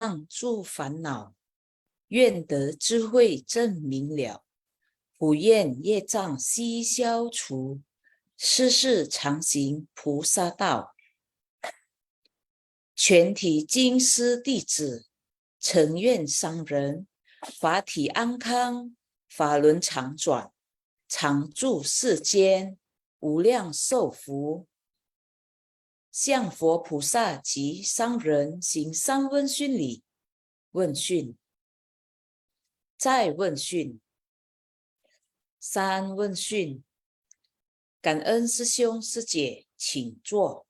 诸烦恼，愿得智慧证明了。不愿业障悉消除，世世常行菩萨道。全体经师弟子，诚愿上人法体安康，法轮常转，常住世间，无量寿福。向佛菩萨及商人行三问讯礼。问讯，再问讯，三问讯。感恩师兄师姐，请坐。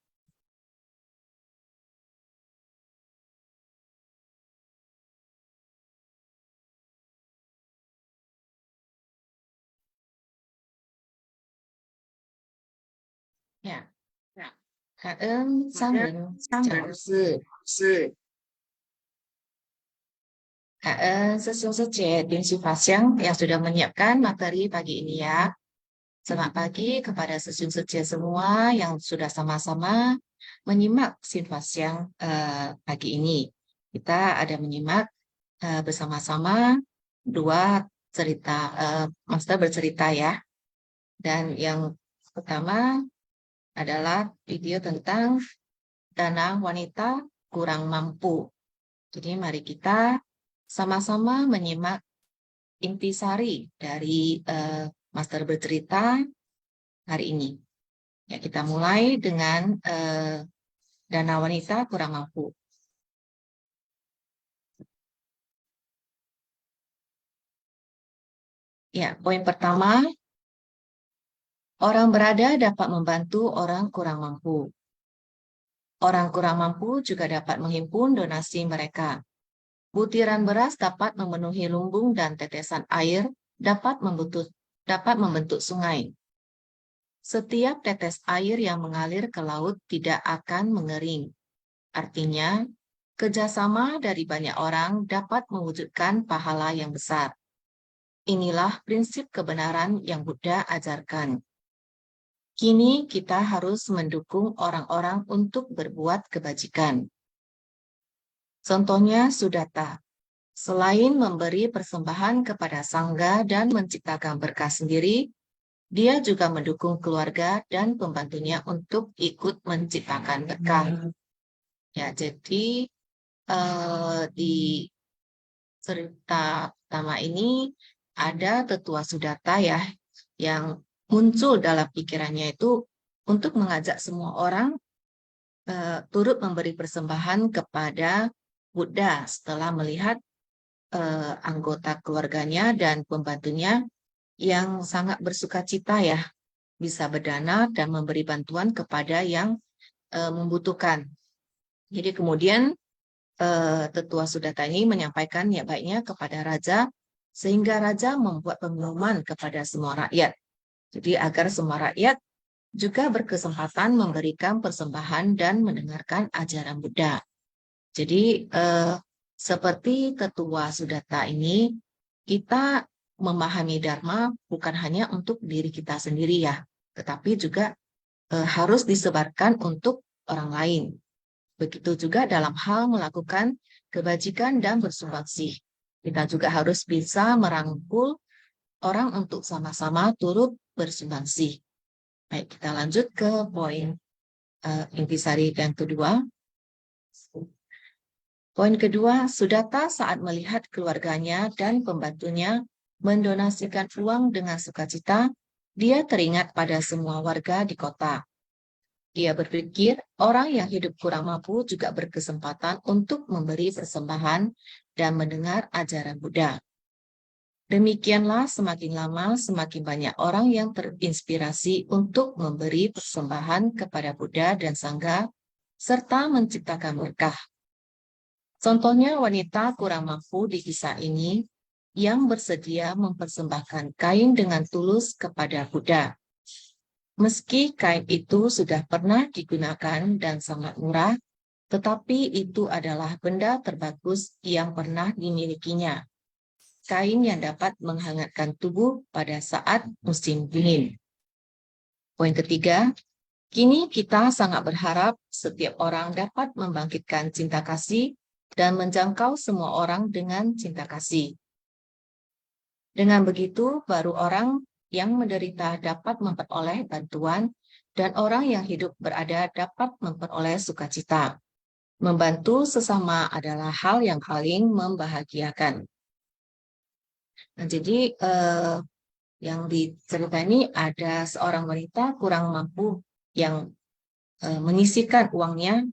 Ya, cảm ơn sang đến chào sư. Cảm ơn Sư Cek tim Sifat Siang yang sudah menyiapkan materi pagi ini ya. Selamat pagi kepada Su Cek semua yang sudah sama-sama menyimak Sifat Siang pagi ini. Kita ada menyimak bersama-sama dua cerita, master bercerita ya. Dan yang pertama adalah video tentang dana wanita kurang mampu. Jadi mari kita sama-sama menyimak intisari dari master bercerita hari ini. Ya, kita mulai dengan dana wanita kurang mampu. Ya, poin pertama, orang berada dapat membantu orang kurang mampu. Orang kurang mampu juga dapat menghimpun donasi mereka. Butiran beras dapat memenuhi lumbung dan tetesan air dapat membentuk sungai. Setiap tetes air yang mengalir ke laut tidak akan mengering. Artinya, kerjasama dari banyak orang dapat mewujudkan pahala yang besar. Inilah prinsip kebenaran yang Buddha ajarkan. Kini kita harus mendukung orang-orang untuk berbuat kebajikan. Contohnya Sudatta. Selain memberi persembahan kepada sangga dan menciptakan berkah sendiri, dia juga mendukung keluarga dan pembantunya untuk ikut menciptakan berkah. Ya, jadi di cerita pertama ini ada tetua Sudatta ya, yang muncul dalam pikirannya itu untuk mengajak semua orang turut memberi persembahan kepada Buddha setelah melihat anggota keluarganya dan pembantunya yang sangat bersukacita ya, bisa berdana dan memberi bantuan kepada yang membutuhkan. Jadi kemudian tetua Sudatta ini menyampaikan niat baiknya kepada raja, sehingga raja membuat pengumuman kepada semua rakyat. Jadi agar semua rakyat juga berkesempatan memberikan persembahan dan mendengarkan ajaran Buddha. Jadi seperti tetua Sudatta ini, kita memahami Dharma bukan hanya untuk diri kita sendiri ya, tetapi juga harus disebarkan untuk orang lain. Begitu juga dalam hal melakukan kebajikan dan bersumbangsi. Kita juga harus bisa merangkul orang untuk sama-sama turut bersumbangsi. Baik, kita lanjut ke poin intisari yang kedua. Poin kedua, Sudatta saat melihat keluarganya dan pembantunya mendonasikan uang dengan sukacita, dia teringat pada semua warga di kota. Dia berpikir orang yang hidup kurang mampu juga berkesempatan untuk memberi persembahan dan mendengar ajaran Buddha. Demikianlah semakin lama semakin banyak orang yang terinspirasi untuk memberi persembahan kepada Buddha dan Sangha serta menciptakan berkah. Contohnya wanita kurang mampu di kisah ini yang bersedia mempersembahkan kain dengan tulus kepada Buddha. Meski kain itu sudah pernah digunakan dan sangat murah, tetapi itu adalah benda terbagus yang pernah dimilikinya. Kain yang dapat menghangatkan tubuh pada saat musim dingin. Poin ketiga, kini kita sangat berharap setiap orang dapat membangkitkan cinta kasih dan menjangkau semua orang dengan cinta kasih. Dengan begitu, baru orang yang menderita dapat memperoleh bantuan dan orang yang hidup berada dapat memperoleh sukacita. Membantu sesama adalah hal yang paling membahagiakan. Nah, jadi yang di cerita ini ada seorang wanita kurang mampu yang menyisihkan uangnya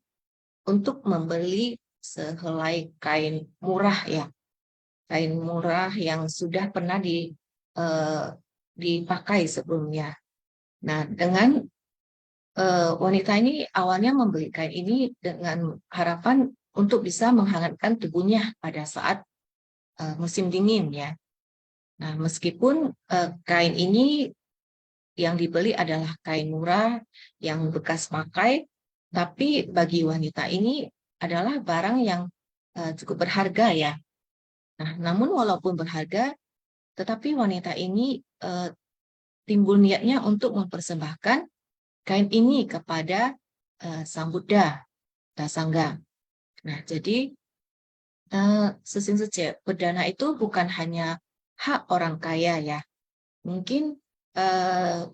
untuk membeli sehelai kain murah ya, kain murah yang sudah pernah dipakai sebelumnya. Nah, dengan wanita ini awalnya membeli kain ini dengan harapan untuk bisa menghangatkan tubuhnya pada saat musim dingin ya. Nah, meskipun kain ini yang dibeli adalah kain murah yang bekas pakai, tapi bagi wanita ini adalah barang yang cukup berharga ya. Nah, namun walaupun berharga, tetapi wanita ini timbul niatnya untuk mempersembahkan kain ini kepada Sang Buddha, Dasangga. Nah, jadi Sesing Sece, berdana itu bukan hanya hak orang kaya ya. Mungkin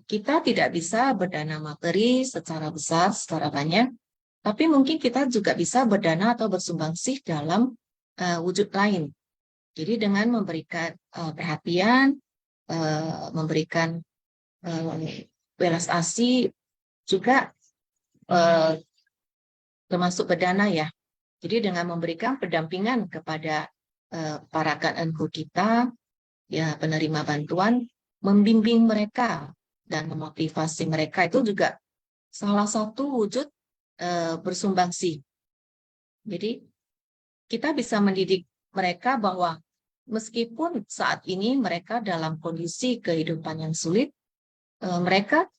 kita tidak bisa berdana materi secara besar, secara banyak, tapi mungkin kita juga bisa berdana atau bersumbangsi dalam wujud lain. Jadi dengan memberikan perhatian, memberikan belas asih, juga termasuk berdana ya. Jadi dengan memberikan pendampingan kepada para KNU kita, ya penerima bantuan, membimbing mereka dan memotivasi mereka itu juga salah satu wujud bersumbangsi. Jadi kita bisa mendidik mereka bahwa meskipun saat ini mereka dalam kondisi kehidupan yang sulit, mereka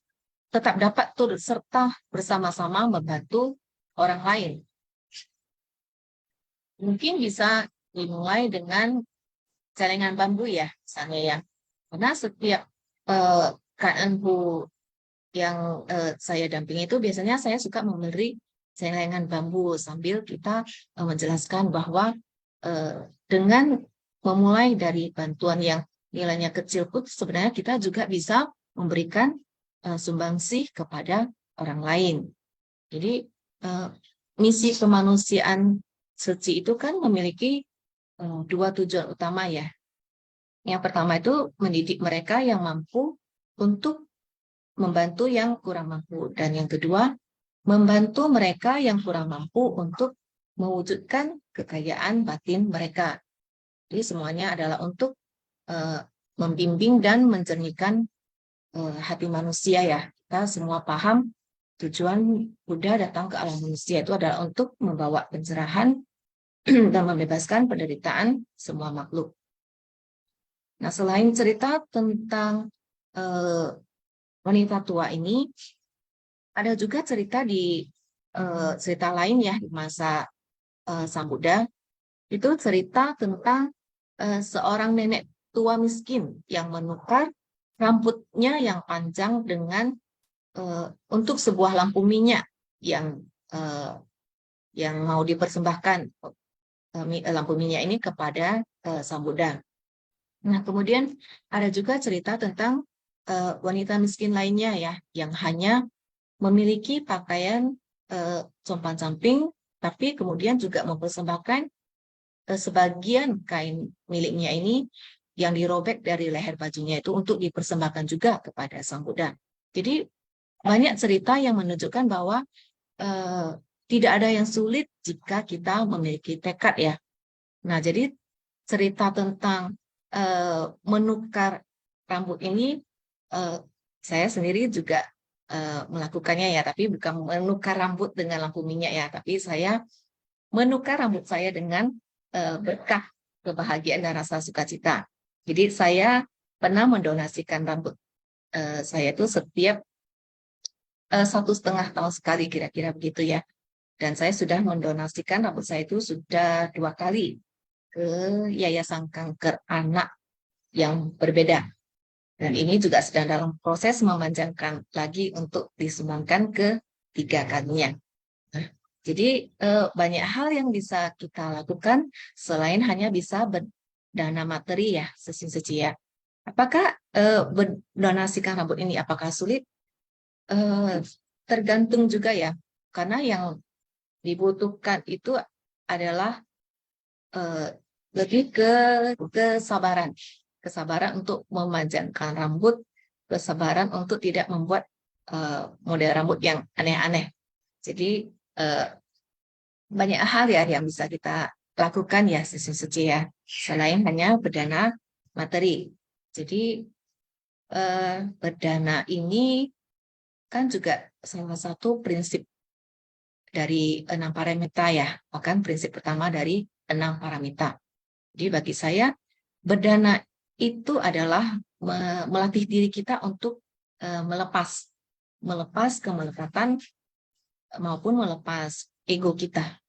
tetap dapat turut serta bersama-sama membantu orang lain. Mungkin bisa dimulai dengan celengan bambu ya, misalnya ya. Karena setiap KNU yang saya dampingi itu biasanya saya suka memberi celengan bambu sambil kita menjelaskan bahwa dengan memulai dari bantuan yang nilainya kecil pun sebenarnya kita juga bisa memberikan sumbangsih kepada orang lain. Jadi misi kemanusiaan Seci itu kan memiliki dua tujuan utama ya. Yang pertama itu mendidik mereka yang mampu untuk membantu yang kurang mampu. Dan yang kedua, membantu mereka yang kurang mampu untuk mewujudkan kekayaan batin mereka. Jadi semuanya adalah untuk membimbing dan menjernihkan hati manusia ya. Kita semua paham tujuan Buddha datang ke alam manusia itu adalah untuk membawa pencerahan dan membebaskan penderitaan semua makhluk. Nah, selain cerita tentang wanita tua ini, ada juga cerita di cerita lain ya di masa Sang Buddha. Itu cerita tentang seorang nenek tua miskin yang menukar rambutnya yang panjang dengan untuk sebuah lampu minyak yang mau dipersembahkan lampu minyak ini kepada Sang Buddha. Nah, kemudian ada juga cerita tentang wanita miskin lainnya ya, yang hanya memiliki pakaian compang-camping, tapi kemudian juga mempersembahkan sebagian kain miliknya ini yang dirobek dari leher bajunya itu untuk dipersembahkan juga kepada Sang Buddha. Jadi banyak cerita yang menunjukkan bahwa tidak ada yang sulit jika kita memiliki tekad ya. Nah, jadi cerita tentang menukar rambut ini saya sendiri juga melakukannya ya, tapi bukan menukar rambut dengan lampu minyak ya, tapi saya menukar rambut saya dengan berkah kebahagiaan dan rasa sukacita. Jadi saya pernah mendonasikan rambut saya itu setiap 1,5 tahun sekali kira-kira begitu ya. Dan saya sudah mendonasikan rambut saya itu sudah 2 kali ke Yayasan Kanker Anak yang berbeda. Dan ini juga sedang dalam proses memanjangkan lagi untuk disumbangkan ke 3 kalinya. Nah, Jadi banyak hal yang bisa kita lakukan selain hanya bisa berdana materi ya, Seci ya. Apakah berdonasikan rambut ini apakah sulit? Tergantung juga ya, karena yang dibutuhkan itu adalah lebih ke kesabaran untuk memanjangkan rambut, kesabaran untuk tidak membuat model rambut yang aneh-aneh. Jadi banyak hal ya yang bisa kita lakukan ya Seci ya, selain hanya berdana materi. Jadi berdana ini kan juga salah satu prinsip dari 6 paramita ya, bahkan prinsip pertama dari 6 paramita. Jadi bagi saya berdana itu adalah melatih diri kita untuk melepas kemelekatan maupun melepas ego kita.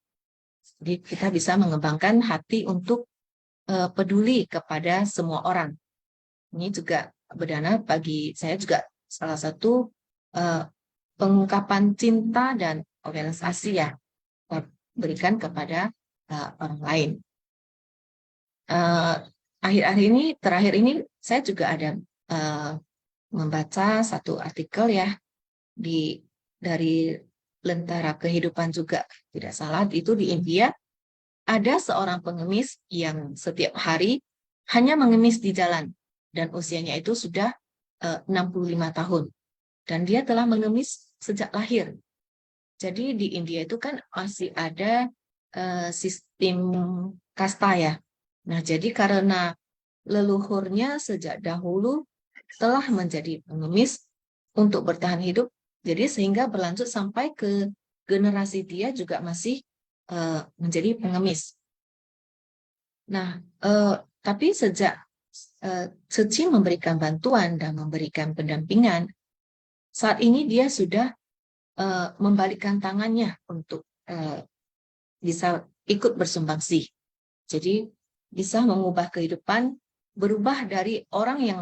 Jadi kita bisa mengembangkan hati untuk peduli kepada semua orang. Ini juga berdana bagi saya juga salah satu pengungkapan cinta dan organisasi ya, berikan kepada orang lain. Terakhir ini saya juga ada membaca satu artikel ya dari Lentera Kehidupan juga tidak salah, itu di India ada seorang pengemis yang setiap hari hanya mengemis di jalan dan usianya itu sudah 65 tahun dan dia telah mengemis sejak lahir. Jadi di India itu kan masih ada sistem kasta ya. Nah, jadi karena leluhurnya sejak dahulu telah menjadi pengemis untuk bertahan hidup, jadi sehingga berlanjut sampai ke generasi dia juga masih menjadi pengemis. Nah, tapi sejak Seci memberikan bantuan dan memberikan pendampingan, saat ini dia sudah membalikkan tangannya untuk bisa ikut bersumbangsi. Jadi bisa mengubah kehidupan, berubah dari orang yang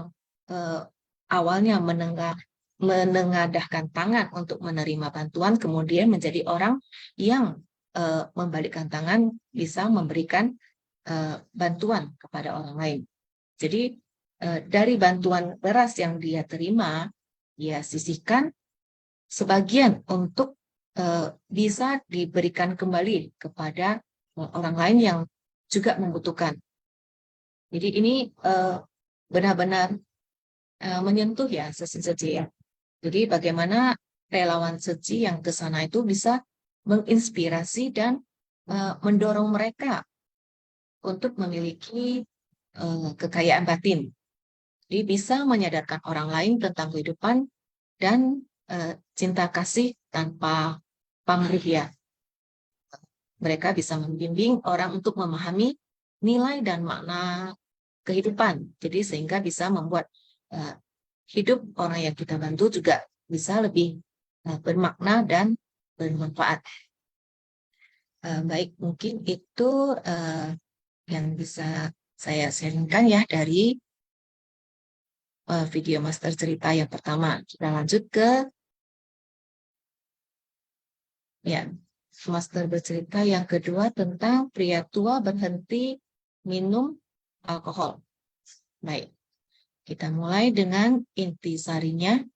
awalnya menengadahkan tangan untuk menerima bantuan, kemudian menjadi orang yang membalikkan tangan, bisa memberikan bantuan kepada orang lain. Jadi dari bantuan beras yang dia terima, dia sisihkan sebagian untuk bisa diberikan kembali kepada orang lain yang juga membutuhkan. Jadi ini benar-benar menyentuh ya Seci ya. Jadi bagaimana relawan Seci yang ke sana itu bisa menginspirasi dan mendorong mereka untuk memiliki kekayaan batin. Jadi bisa menyadarkan orang lain tentang kehidupan dan cinta kasih tanpa pamrih ya. Mereka bisa membimbing orang untuk memahami nilai dan makna kehidupan. Jadi sehingga bisa membuat hidup orang yang kita bantu juga bisa lebih bermakna dan bermanfaat. Baik, mungkin itu yang bisa saya sharingkan ya dari video master cerita yang pertama. Kita lanjut ke ya, master bercerita yang kedua tentang pria tua berhenti minum alkohol. Baik, kita mulai dengan intisarinya.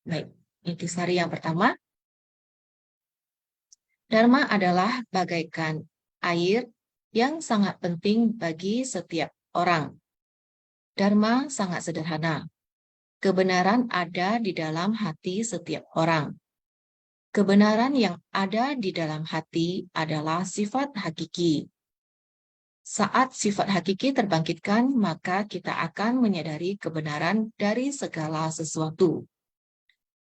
Baik, intisari yang pertama. Dharma adalah bagaikan air yang sangat penting bagi setiap orang. Dharma sangat sederhana. Kebenaran ada di dalam hati setiap orang. Kebenaran yang ada di dalam hati adalah sifat hakiki. Saat sifat hakiki terbangkitkan, maka kita akan menyadari kebenaran dari segala sesuatu.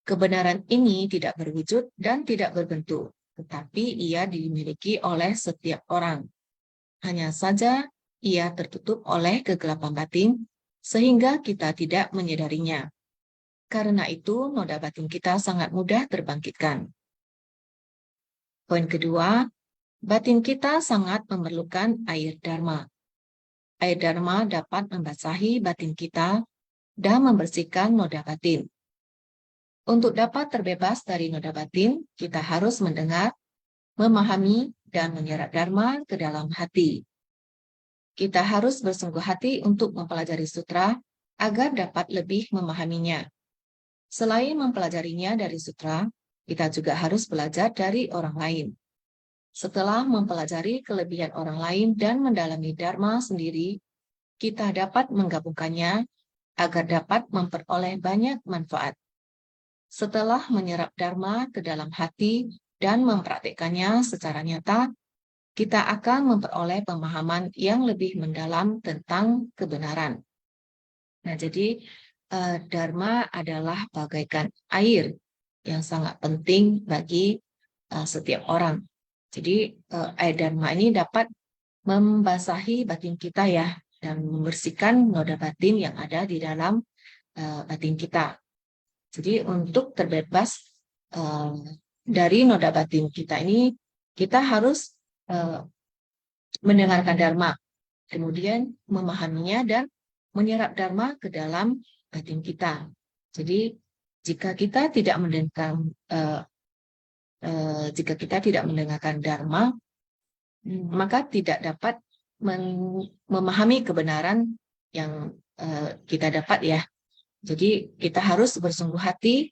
Kebenaran ini tidak berwujud dan tidak berbentuk, tetapi ia dimiliki oleh setiap orang. Hanya saja ia tertutup oleh kegelapan batin, sehingga kita tidak menyadarinya. Karena itu, noda batin kita sangat mudah terbangkitkan. Poin kedua, batin kita sangat memerlukan air dharma. Air dharma dapat membasahi batin kita dan membersihkan noda batin. Untuk dapat terbebas dari noda batin, kita harus mendengar, memahami, dan menyerap dharma ke dalam hati. Kita harus bersungguh hati untuk mempelajari sutra agar dapat lebih memahaminya. Selain mempelajarinya dari sutra, kita juga harus belajar dari orang lain. Setelah mempelajari kelebihan orang lain dan mendalami dharma sendiri, kita dapat menggabungkannya agar dapat memperoleh banyak manfaat. Setelah menyerap dharma ke dalam hati dan mempraktikkannya secara nyata, kita akan memperoleh pemahaman yang lebih mendalam tentang kebenaran. Nah, jadi dharma adalah bagaikan air yang sangat penting bagi setiap orang. Jadi air dharma ini dapat membasahi batin kita ya, dan membersihkan noda batin yang ada di dalam batin kita. Jadi untuk terbebas dari noda batin kita ini, kita harus mendengarkan dharma, kemudian memahaminya dan menyerap dharma ke dalam batin kita. Jadi jika kita tidak mendengarkan dharma, maka tidak dapat memahami kebenaran yang kita dapat ya. Jadi kita harus bersungguh hati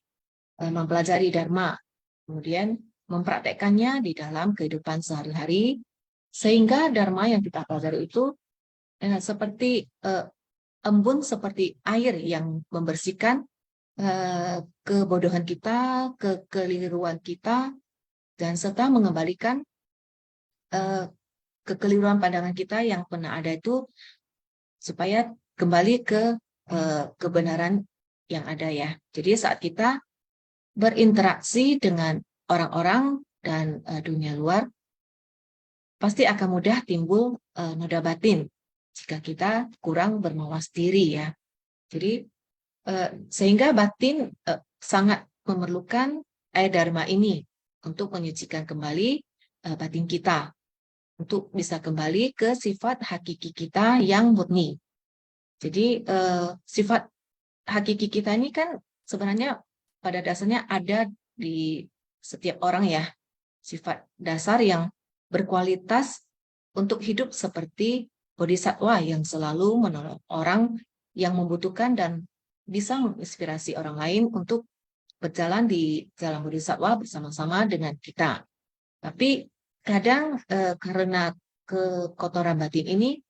mempelajari dharma, kemudian mempraktekkannya di dalam kehidupan sehari-hari, sehingga dharma yang kita pelajari itu seperti embun, seperti air yang membersihkan kebodohan kita, kekeliruan kita, dan serta mengembalikan kekeliruan pandangan kita yang pernah ada itu, supaya kembali ke kebenaran yang ada ya. Jadi saat kita berinteraksi dengan orang-orang dan dunia luar, pasti akan mudah timbul noda batin jika kita kurang bermawas diri ya. Jadi sehingga batin sangat memerlukan air dharma ini untuk menyucikan kembali batin kita, untuk bisa kembali ke sifat hakiki kita yang murni. Jadi sifat hakiki kita ini kan sebenarnya pada dasarnya ada di setiap orang ya, sifat dasar yang berkualitas untuk hidup seperti bodhisattva yang selalu menolong orang yang membutuhkan dan bisa menginspirasi orang lain untuk berjalan di jalan bodhisattva bersama-sama dengan kita. Tapi kadang karena kekotoran batin ini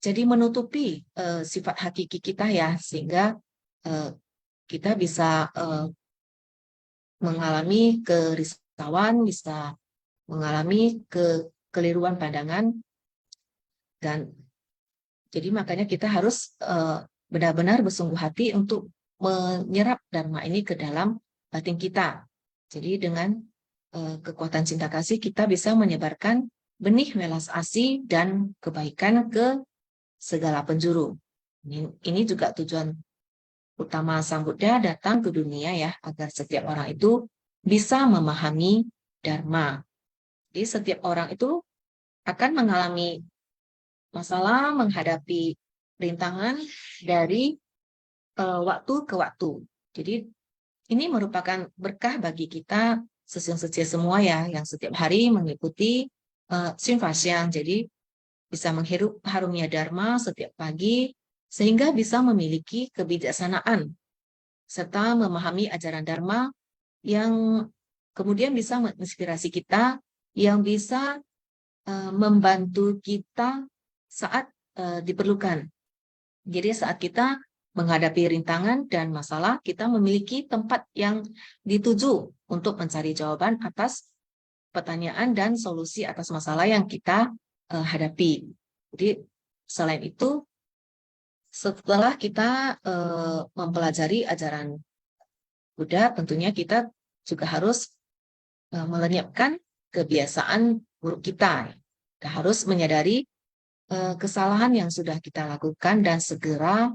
jadi menutupi sifat hakiki kita ya, sehingga kita bisa mengalami kerisauan, bisa mengalami kekeliruan pandangan, dan jadi makanya kita harus benar-benar bersungguh hati untuk menyerap dharma ini ke dalam batin kita. Jadi dengan kekuatan cinta kasih kita bisa menyebarkan benih welas asih dan kebaikan ke segala penjuru. Ini juga tujuan utama Sang Buddha datang ke dunia ya, agar setiap orang itu bisa memahami dharma. Jadi setiap orang itu akan mengalami masalah, menghadapi rintangan dari waktu ke waktu. Jadi ini merupakan berkah bagi kita sesiang-sesiang semua ya, yang setiap hari mengikuti Simfasyang. Jadi bisa menghirup harumnya dharma setiap pagi, sehingga bisa memiliki kebijaksanaan serta memahami ajaran dharma yang kemudian bisa menginspirasi kita, yang bisa membantu kita saat diperlukan. Jadi saat kita menghadapi rintangan dan masalah, kita memiliki tempat yang dituju untuk mencari jawaban atas pertanyaan dan solusi atas masalah yang kita hadapi. Jadi selain itu, setelah kita mempelajari ajaran Buddha, tentunya kita juga harus melenyapkan kebiasaan buruk kita. Kita harus menyadari kesalahan yang sudah kita lakukan dan segera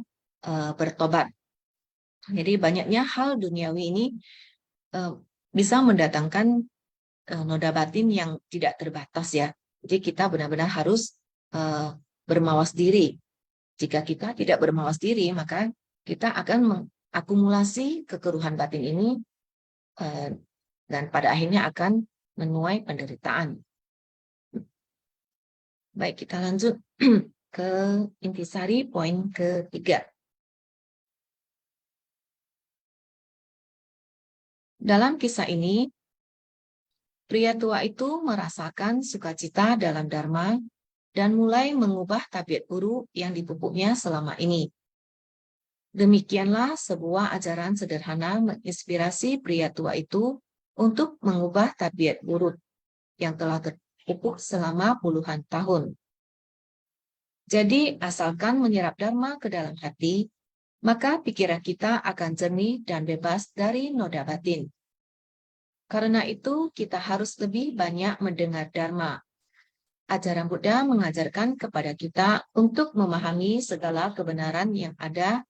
bertobat. Jadi banyaknya hal duniawi ini bisa mendatangkan noda batin yang tidak terbatas ya. Jadi kita benar-benar harus bermawas diri. Jika kita tidak bermawas diri, maka kita akan akumulasi kekeruhan batin ini dan pada akhirnya akan menuai penderitaan. Baik, kita lanjut ke intisari poin ketiga. Dalam kisah ini, pria tua itu merasakan sukacita dalam Dharma dan mulai mengubah tabiat buruk yang dipupuknya selama ini. Demikianlah sebuah ajaran sederhana menginspirasi pria tua itu untuk mengubah tabiat buruk yang telah terpupuk selama puluhan tahun. Jadi, asalkan menyerap Dharma ke dalam hati, maka pikiran kita akan jernih dan bebas dari noda batin. Karena itu, kita harus lebih banyak mendengar Dharma. Ajaran Buddha mengajarkan kepada kita untuk memahami segala kebenaran yang ada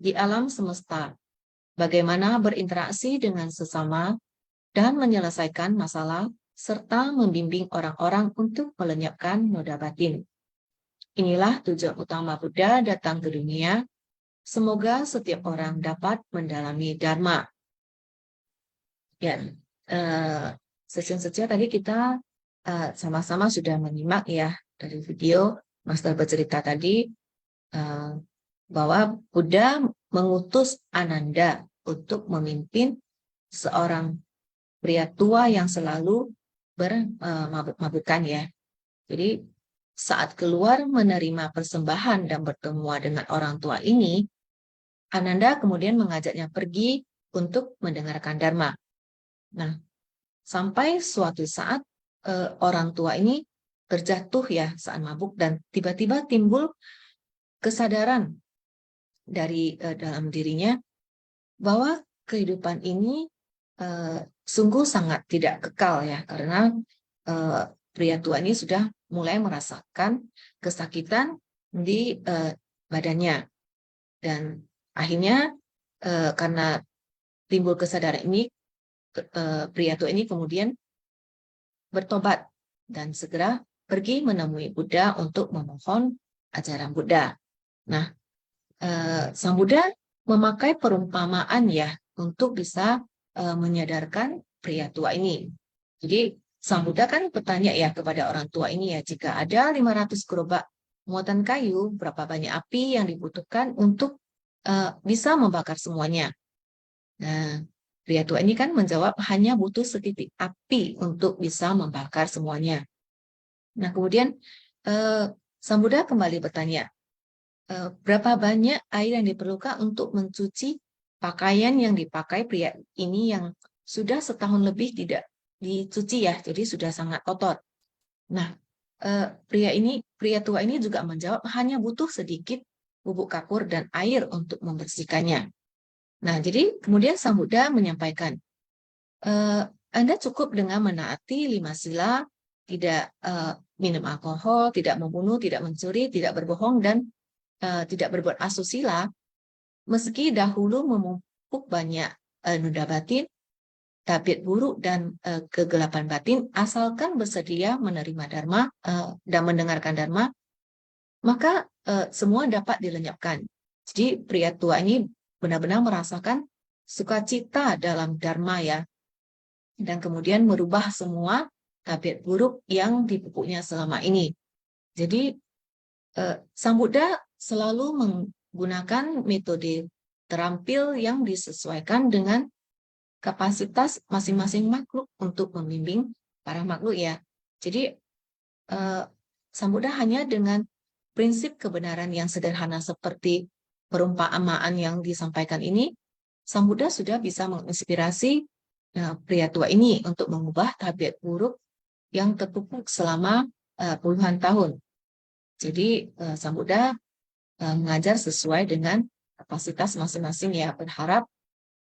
di alam semesta, bagaimana berinteraksi dengan sesama, dan menyelesaikan masalah, serta membimbing orang-orang untuk melenyapkan noda batin. Inilah tujuan utama Buddha datang ke dunia. Semoga setiap orang dapat mendalami Dharma. Ya, session-session tadi kita sama-sama sudah menyimak ya dari video Master bercerita tadi bahwa Buddha mengutus Ananda untuk memimpin seorang pria tua yang selalu bermabuk-mabukan ya. Jadi saat keluar menerima persembahan dan bertemu dengan orang tua ini, Ananda kemudian mengajaknya pergi untuk mendengarkan Dharma. Nah, sampai suatu saat orang tua ini terjatuh ya saat mabuk dan tiba-tiba timbul kesadaran dari dalam dirinya bahwa kehidupan ini sungguh sangat tidak kekal ya, karena pria tua ini sudah mulai merasakan kesakitan di badannya. Dan akhirnya karena timbul kesadaran ini, pria tua ini kemudian bertobat dan segera pergi menemui Buddha untuk memohon ajaran Buddha. Nah, Sang Buddha memakai perumpamaan ya untuk bisa menyadarkan pria tua ini. Jadi Sang Buddha kan bertanya ya kepada orang tua ini ya, jika ada 500 gerobak muatan kayu, berapa banyak api yang dibutuhkan untuk bisa membakar semuanya? Nah, pria tua ini kan menjawab hanya butuh setitik api untuk bisa membakar semuanya. Nah, kemudian Sang Buddha kembali bertanya, berapa banyak air yang diperlukan untuk mencuci pakaian yang dipakai pria ini yang sudah setahun lebih tidak dicuci ya, jadi sudah sangat kotor. Nah, pria tua ini juga menjawab hanya butuh sedikit bubuk kapur dan air untuk membersihkannya. Nah, jadi kemudian Sang Buddha menyampaikan, Anda cukup dengan menaati 5 sila, tidak minum alkohol, tidak membunuh, tidak mencuri, tidak berbohong, dan tidak berbuat asusila, meski dahulu memumpuk banyak noda batin, tabiat buruk, dan kegelapan batin, asalkan bersedia menerima Dharma dan mendengarkan Dharma, maka semua dapat dilenyapkan. Jadi pria tua ini benar-benar merasakan sukacita dalam Dharma ya, dan kemudian merubah semua tabiat buruk yang dipupuknya selama ini. Jadi Sang Buddha selalu menggunakan metode terampil yang disesuaikan dengan kapasitas masing-masing makhluk untuk membimbing para makhluk ya. Jadi Sang Buddha hanya dengan prinsip kebenaran yang sederhana seperti perumpamaan yang disampaikan ini, Sang Buddha sudah bisa menginspirasi pria tua ini untuk mengubah tabiat buruk yang terpupuk selama puluhan tahun. Jadi Sang Buddha mengajar sesuai dengan kapasitas masing-masing ya, berharap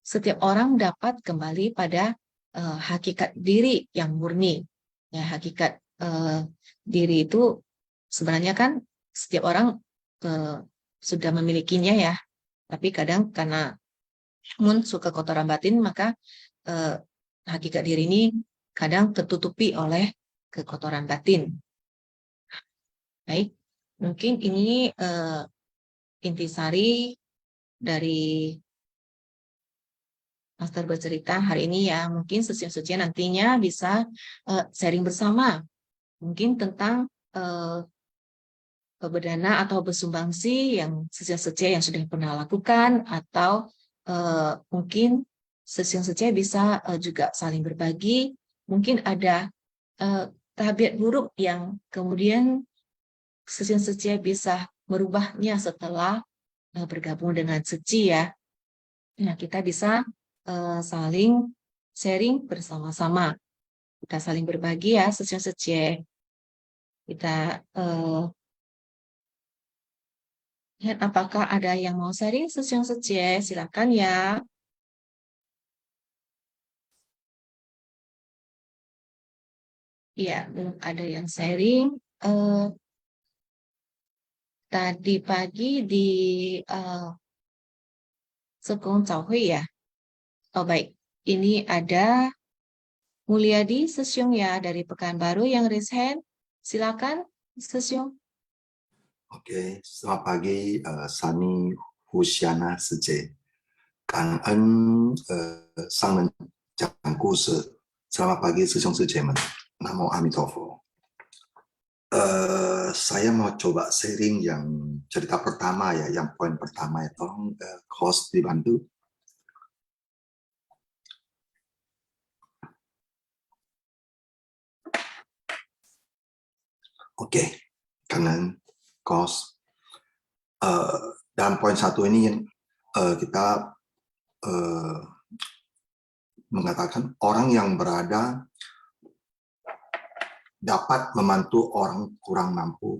setiap orang dapat kembali pada hakikat diri yang murni. Ya, hakikat diri itu sebenarnya kan setiap orang sudah memilikinya ya, tapi kadang karena muncul kekotoran batin, maka hakikat diri ini kadang tertutupi oleh kekotoran batin. Baik, mungkin ini intisari dari Master bercerita hari ini ya, mungkin sesi-sesi nantinya bisa sharing bersama, mungkin tentang berdana atau bersumbangsi yang sesi yang sudah pernah lakukan, atau mungkin sesi bisa juga saling berbagi, mungkin ada tabiat buruk yang kemudian sesi bisa merubahnya setelah bergabung dengan seci ya. Nah, kita bisa saling sharing bersama-sama. Kita saling berbagi ya, sesi. Kita lihat apakah ada yang mau sharing sesi, silakan ya. Iya, belum ada yang sharing. Tadi pagi di Sekung Cauhui ya. Oh baik, ini ada Mulyadi Sesyong ya dari Pekanbaru yang raise hand. Silakan Sesyong. Oke, selamat pagi Sani Husiana Sece. 感恩上人讲故事。Selamat pagi 师兄师姐们。Namo Amitofo. Saya mau coba sharing yang cerita pertama ya, yang poin pertama ya. Tolong host dibantu. Oke, kanan host. Dalam poin satu ini kita mengatakan orang yang berada dapat membantu orang kurang mampu.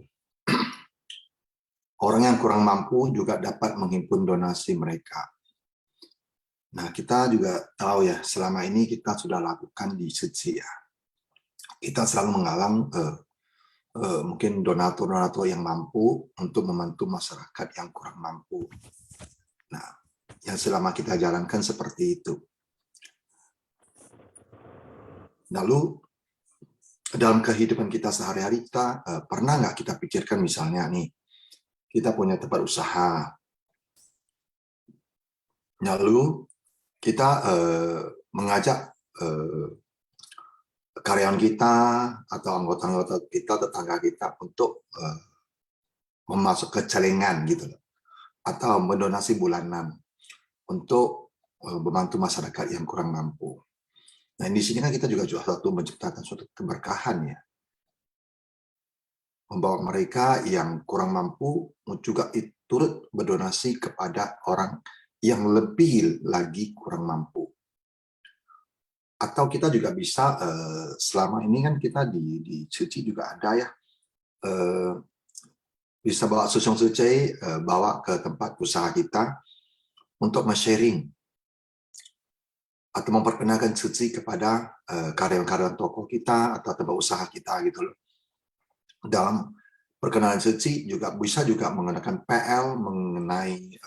Orang yang kurang mampu juga dapat menghimpun donasi mereka. Nah, kita juga tahu ya, selama ini kita sudah lakukan di Seci ya. Kita selalu menggalang mungkin donatur-donatur yang mampu untuk membantu masyarakat yang kurang mampu. Nah, yang selama kita jalankan seperti itu. Lalu dalam kehidupan kita sehari-hari kita pernah nggak kita pikirkan misalnya nih kita punya tempat usaha, lalu kita mengajak karyawan kita atau anggota-anggota kita, tetangga kita untuk memasuk ke celengan gitu loh, atau mendonasi bulanan untuk membantu masyarakat yang kurang mampu. Nah, di sini kan kita juga satu menciptakan suatu keberkahan ya. Membawa mereka yang kurang mampu juga turut berdonasi kepada orang yang lebih lagi kurang mampu. Atau kita juga bisa, selama ini kan kita di Suci juga ada ya, bisa bawa Susung Suci, bawa ke tempat usaha kita untuk men-sharing atau memperkenalkan Suci kepada karyawan-karyawan toko kita atau tempat usaha kita gitu loh. Dalam perkenalan Suci juga bisa juga menggunakan PL mengenai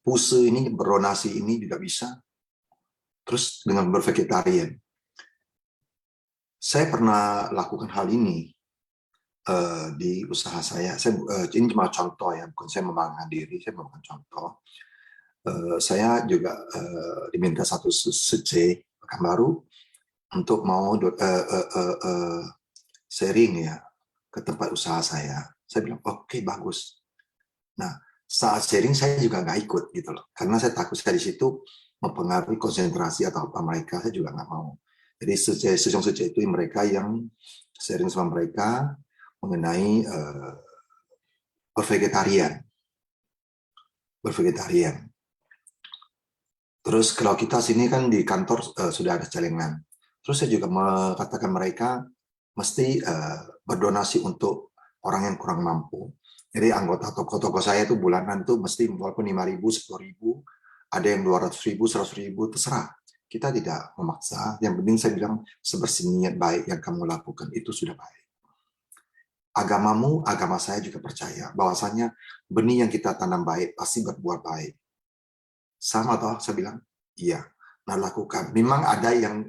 puse ini, berdonasi ini juga bisa. Terus dengan bervegetarian. Saya pernah lakukan hal ini di usaha saya. Ini cuma contoh ya, bukan saya membanggakan diri, saya memberikan contoh. Saya juga diminta satu Sece Pekanbaru untuk mau sharing ya ke tempat usaha saya. Saya bilang oke, bagus. Nah, saat sharing saya juga nggak ikut gitu loh, karena saya takut saya di situ mempengaruhi konsentrasi atau apa mereka, saya juga nggak mau. Jadi sejauh itu mereka yang sharing sama mereka mengenai bervegetarian. Terus kalau kita sini kan di kantor sudah ada celengan. Terus saya juga mengatakan mereka mesti berdonasi untuk orang yang kurang mampu. Jadi anggota toko-toko saya itu bulanan tuh mesti walaupun 5.000, 10.000, ada yang 200.000, 100.000, terserah. Kita tidak memaksa. Yang penting saya bilang sebersih niat baik yang kamu lakukan itu sudah baik. Agamamu, agama saya juga percaya bahwasanya benih yang kita tanam baik pasti berbuah baik. Sama toh, saya bilang, iya. Nah lakukan. Memang ada yang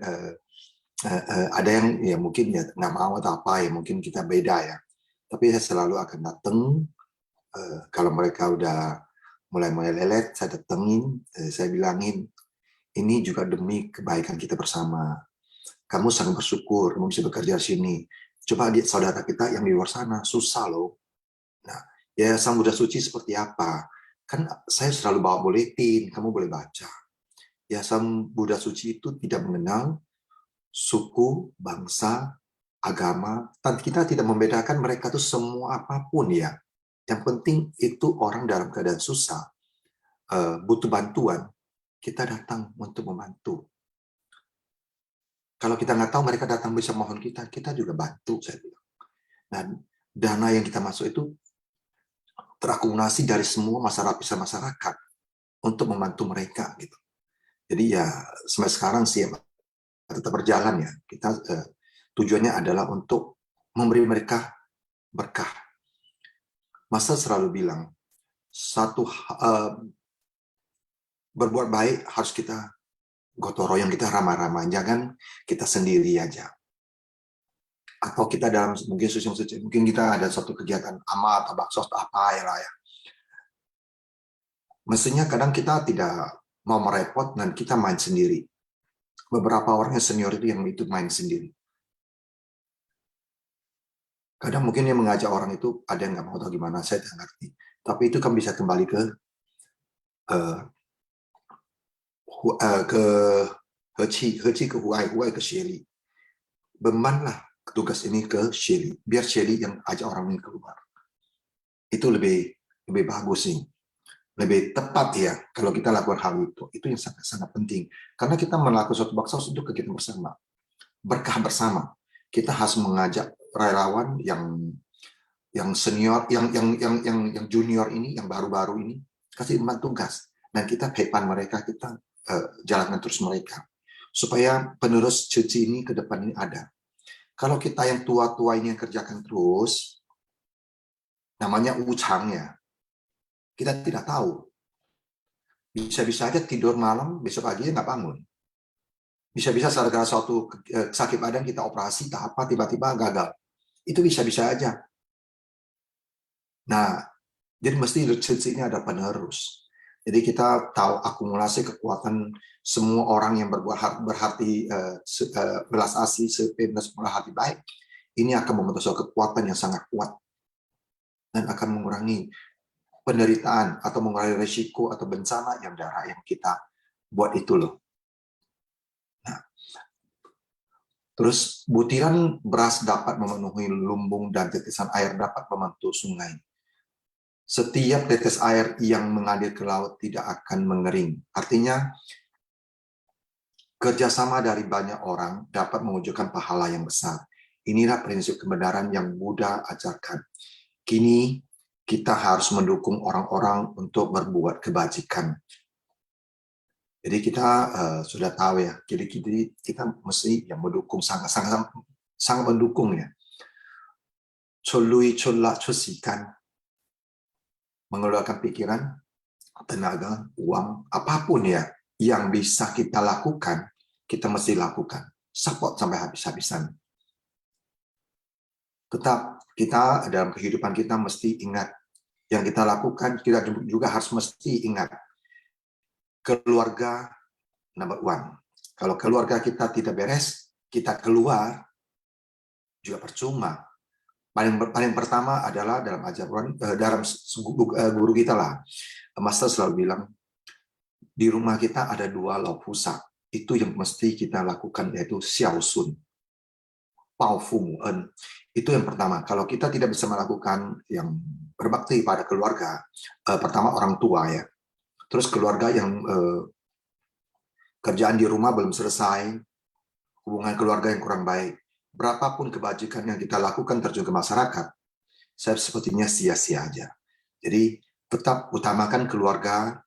ya mungkin ya nggak mau atau apa ya, mungkin kita beda ya. Tapi saya selalu akan datang kalau mereka udah mulai lelet, saya datengin, saya bilangin, ini juga demi kebaikan kita bersama. Kamu sangat bersyukur, kamu bisa bekerja di sini. Coba lihat saudara kita yang di luar sana, susah loh. Nah, Yayasan Buddha Suci seperti apa? Kan saya selalu bawa buletin, kamu boleh baca. Yayasan Buddha Suci itu tidak mengenal suku, bangsa, agama, dan kita tidak membedakan mereka itu semua apapun ya. Yang penting itu orang dalam keadaan susah, butuh bantuan, kita datang untuk membantu. Kalau kita nggak tahu mereka datang bisa mohon kita juga bantu, saya bilang. Dan dana yang kita masuk itu terakumulasi dari semua masyarakat untuk membantu mereka gitu. Jadi ya sampai sekarang sih tetap berjalan ya. Kita tujuannya adalah untuk memberi mereka berkah. Masa selalu bilang berbuat baik harus kita gotong royong, kita ramah-ramah, jangan kita sendiri aja. Atau kita dalam mungkin kita ada suatu kegiatan amal atau baksos atau apa ya lah ya. Mestinya kadang kita tidak mau merepot dan kita main sendiri. Beberapa orang yang senior itu yang itu main sendiri. Kadang mungkin dia mengajak orang itu ada yang nggak mau tahu gimana, saya tidak ngerti. Tapi itu kan bisa kembali ke Heci ke Huai ke Shelly. Bebanlah tugas ini ke Shelly, biar Shelly yang ajak orang ini keluar. Itu lebih bagus sih, lebih tepat ya kalau kita lakukan hal itu. Itu yang sangat penting karena kita melakukan suatu baksos untuk kegiatan bersama, berkah bersama. Kita harus mengajak relawan yang senior, yang junior ini, yang baru-baru ini, kasih tugas dan kita pepan mereka, kita jalankan terus mereka supaya penerus cuci ini ke depan ini ada. Kalau kita yang tua-tua ini yang kerjakan terus, namanya ucang ya, kita tidak tahu. Bisa-bisa aja tidur malam, besok pagi nggak bangun. Bisa-bisa gara-gara suatu sakit badan kita operasi, tak apa, tiba-tiba gagal. Itu bisa-bisa aja. Nah, jadi mesti cuci ini ada penerus. Jadi kita tahu akumulasi kekuatan semua orang yang berhati belas asih, berhati baik, ini akan membentuk suatu kekuatan yang sangat kuat dan akan mengurangi penderitaan atau mengurangi risiko atau bencana yang darah yang kita buat itu loh. Nah, terus butiran beras dapat memenuhi lumbung dan tetesan air dapat membentuk sungai. Setiap tetes air yang mengalir ke laut tidak akan mengering. Artinya, kerjasama dari banyak orang dapat mewujudkan pahala yang besar. Inilah prinsip kebenaran yang Buddha ajarkan. Kini, kita harus mendukung orang-orang untuk berbuat kebajikan. Jadi kita sudah tahu ya, jadi kita mesti yang mendukung, sangat mendukung ya. Cului culak cusikan, mengeluarkan pikiran, tenaga, uang, apapun ya yang bisa kita lakukan, kita mesti lakukan. Support sampai habis-habisan. Tetap kita dalam kehidupan kita mesti ingat yang kita lakukan, kita juga harus mesti ingat keluarga number one. Kalau keluarga kita tidak beres, kita keluar juga percuma. Paling pertama adalah dalam ajaran dalam guru kita lah, Master selalu bilang di rumah kita ada 2 lau pusat. Itu yang mesti kita lakukan, yaitu xiaosun, pao fu mu en. Itu yang pertama. Kalau kita tidak bisa melakukan yang berbakti pada keluarga, pertama orang tua ya, terus keluarga yang kerjaan di rumah belum selesai, hubungan keluarga yang kurang baik, berapapun kebajikan yang kita lakukan terjun ke masyarakat, saya sepertinya sia-sia aja. Jadi tetap utamakan keluarga.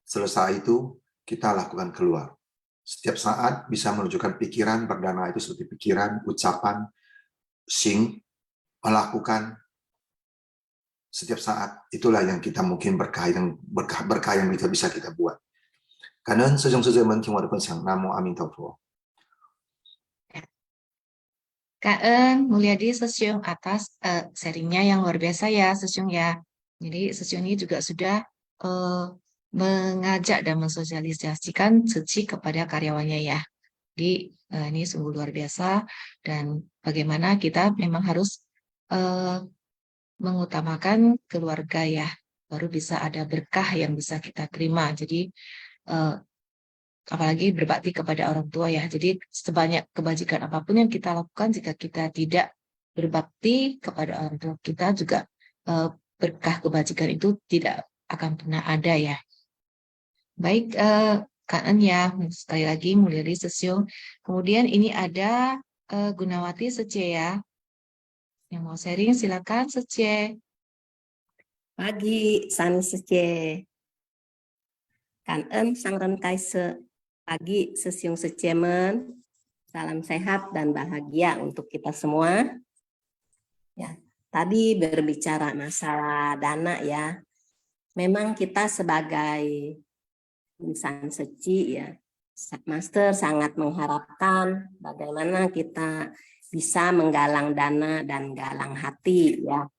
Selesai itu kita lakukan keluar. Setiap saat bisa menunjukkan pikiran, berdana itu seperti pikiran, ucapan, sing, melakukan setiap saat. Itulah yang kita mungkin berkah yang bisa kita buat. Karena sejong-sejong menting walaupun sang namo amin taupo. Kak En, Mulyadi, Sesyung atas sharingnya yang luar biasa ya, Sesyung ya. Jadi Sesyung ini juga sudah mengajak dan mensosialisasikan suci kepada karyawannya ya. Jadi ini sungguh luar biasa, dan bagaimana kita memang harus mengutamakan keluarga ya, baru bisa ada berkah yang bisa kita terima. Jadi apalagi berbakti kepada orang tua ya. Jadi sebanyak kebajikan apapun yang kita lakukan, jika kita tidak berbakti kepada orang tua kita juga, berkah kebajikan itu tidak akan pernah ada ya. Baik, Kak En ya, sekali lagi Mulyadi Sesyo. Kemudian ini ada Gunawati Sece ya. Yang mau sharing silakan Sece. Pagi San Sece. Kan En Sangren Kaise. Pagi Sesyung Secemen. Salam sehat dan bahagia untuk kita semua. Ya, tadi berbicara masalah dana ya. Memang kita sebagai insan suci ya, Master sangat mengharapkan bagaimana kita bisa menggalang dana dan galang hati ya.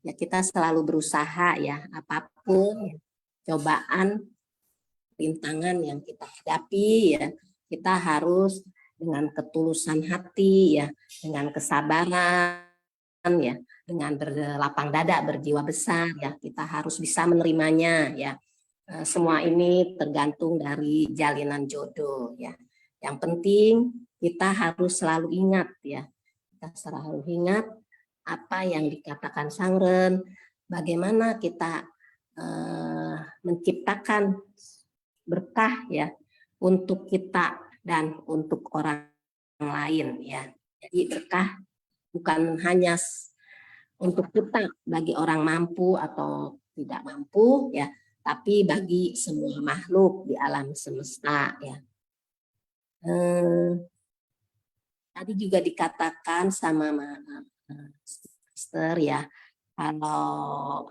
Ya kita selalu berusaha ya, apapun cobaan, rintangan yang kita hadapi ya, kita harus dengan ketulusan hati ya, dengan kesabaran ya, dengan berlapang dada, berjiwa besar ya, kita harus bisa menerimanya ya. Semua ini tergantung dari jalinan jodoh ya. Yang penting kita harus selalu ingat ya, kita selalu ingat apa yang dikatakan Sangren, bagaimana kita menciptakan berkah ya untuk kita dan untuk orang lain ya. Jadi berkah bukan hanya untuk kita bagi orang mampu atau tidak mampu ya, tapi bagi semua makhluk di alam semesta ya. Tadi juga dikatakan sama Master ya, kalau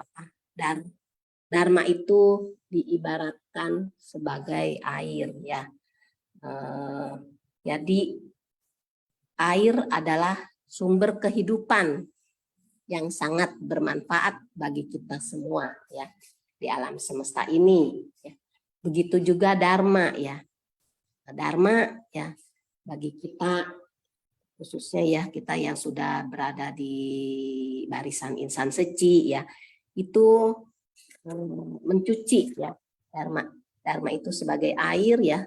Dharma itu diibaratkan sebagai air ya. Jadi air adalah sumber kehidupan yang sangat bermanfaat bagi kita semua ya di alam semesta ini ya. Begitu juga dharma ya. Dharma ya bagi kita, khususnya ya kita yang sudah berada di barisan insan suci ya, itu mencuci ya. Dharma itu sebagai air ya.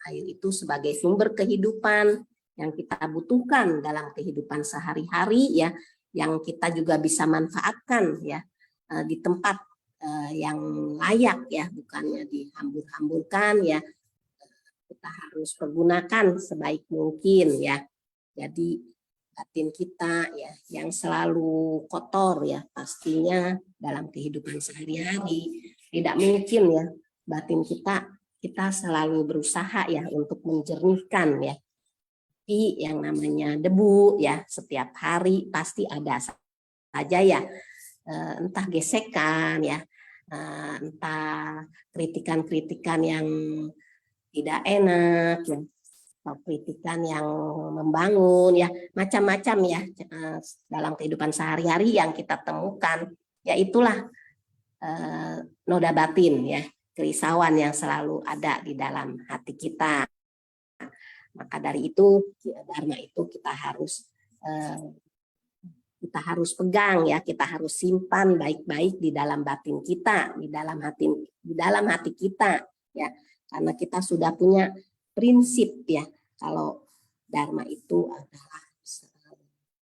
Air itu sebagai sumber kehidupan yang kita butuhkan dalam kehidupan sehari-hari ya, yang kita juga bisa manfaatkan ya di tempat yang layak ya, bukannya dihambur-hamburkan ya. Kita harus pergunakan sebaik mungkin ya. Jadi batin kita ya yang selalu kotor ya, pastinya dalam kehidupan sehari-hari tidak mungkin ya batin kita selalu berusaha ya untuk menjernihkan ya. Tapi yang namanya debu ya setiap hari pasti ada saja ya, entah gesekan ya, entah kritikan-kritikan yang tidak enak ya, atau kritikan yang membangun ya, macam-macam ya dalam kehidupan sehari-hari yang kita temukan ya, itulah noda batin ya, kerisauan yang selalu ada di dalam hati kita. Maka dari itu dharma itu kita harus pegang ya, kita harus simpan baik-baik di dalam batin kita, di dalam hati kita ya, karena kita sudah punya prinsip ya, kalau dharma itu adalah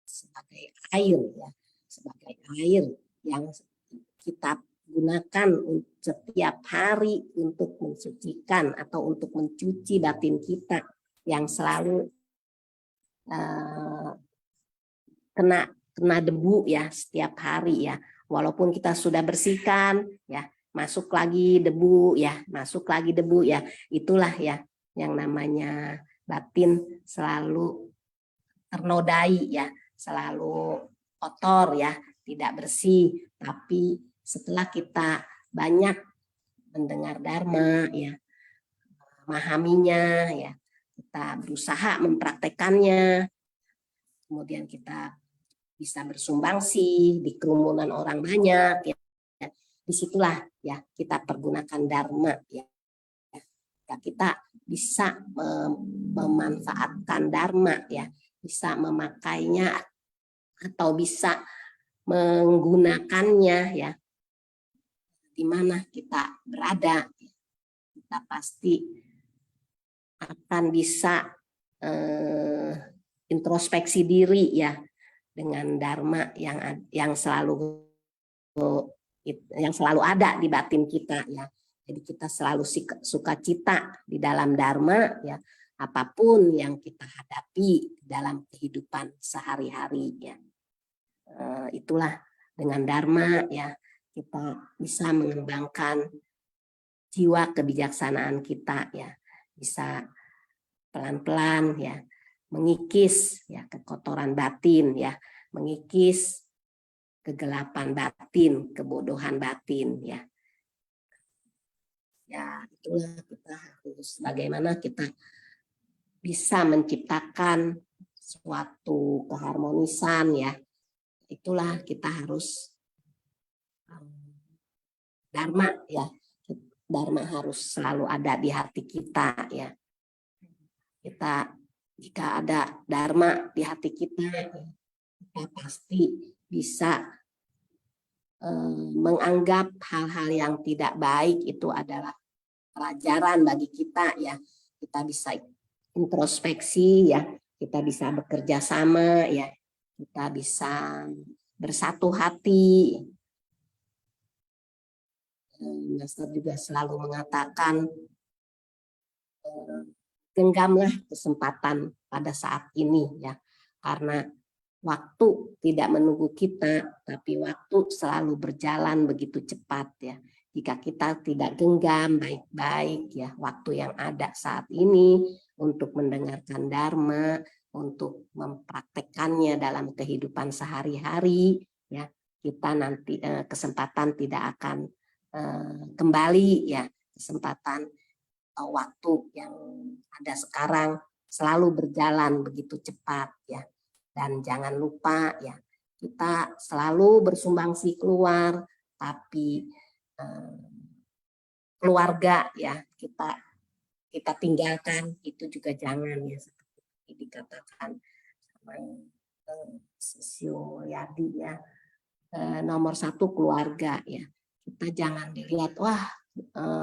sebagai air ya, sebagai air yang kita gunakan setiap hari untuk mensucikan atau untuk mencuci batin kita yang selalu kena debu ya setiap hari ya, walaupun kita sudah bersihkan ya, masuk lagi debu ya, itulah ya yang namanya batin selalu ternodai ya, selalu kotor ya, tidak bersih. Tapi setelah kita banyak mendengar dharma ya, memahaminya ya, kita berusaha mempraktekannya, kemudian kita bisa bersumbangsi di kerumunan orang banyak ya, disitulah ya kita pergunakan dharma ya. Kita bisa memanfaatkan dharma ya, bisa memakainya atau bisa menggunakannya ya, di mana kita berada, kita pasti akan bisa introspeksi diri ya dengan dharma yang selalu ada di batin kita ya. Jadi kita selalu sukacita di dalam dharma ya, apapun yang kita hadapi dalam kehidupan sehari-hari ya. Itulah dengan dharma ya kita bisa mengembangkan jiwa kebijaksanaan kita ya, bisa pelan-pelan ya mengikis ya kekotoran batin ya, mengikis kegelapan batin, kebodohan batin ya. Ya, itulah kita harus bagaimana kita bisa menciptakan suatu keharmonisan ya. Itulah kita harus dharma ya. Dharma harus selalu ada di hati kita ya. Kita jika ada dharma di hati kita, kita pasti bisa menganggap hal-hal yang tidak baik itu adalah pelajaran bagi kita ya. Kita bisa introspeksi ya, kita bisa bekerja sama ya, kita bisa bersatu hati. Master juga selalu mengatakan genggamlah kesempatan pada saat ini ya, karena waktu tidak menunggu kita, tapi waktu selalu berjalan begitu cepat ya. Jika kita tidak genggam baik-baik ya waktu yang ada saat ini untuk mendengarkan dharma, untuk mempraktekkannya dalam kehidupan sehari-hari ya, kita nanti kesempatan tidak akan kembali ya, kesempatan waktu yang ada sekarang selalu berjalan begitu cepat ya. Dan jangan lupa ya, kita selalu bersumbangsi keluar, tapi keluarga ya kita tinggalkan itu juga jangan ya, seperti dikatakan sama Sisyo Yadi ya, nomor 1 keluarga ya. Kita jangan dilihat wah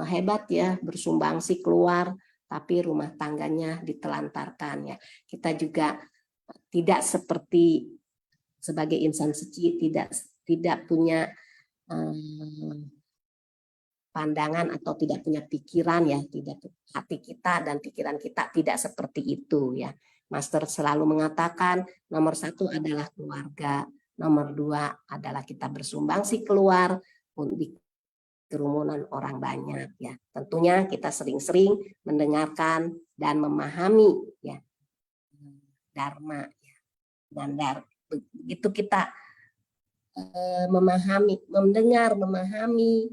hebat ya bersumbangsi keluar, tapi rumah tangganya ditelantarkan ya. Kita juga tidak seperti sebagai insan suci tidak punya pandangan atau tidak punya pikiran ya, tidak, hati kita dan pikiran kita tidak seperti itu ya. Master selalu mengatakan nomor 1 adalah keluarga, nomor 2 adalah kita bersumbangsi keluar di kerumunan orang banyak ya. Tentunya kita sering-sering mendengarkan dan memahami ya dharma ya. Dan begitu kita memahami, mendengar, memahami,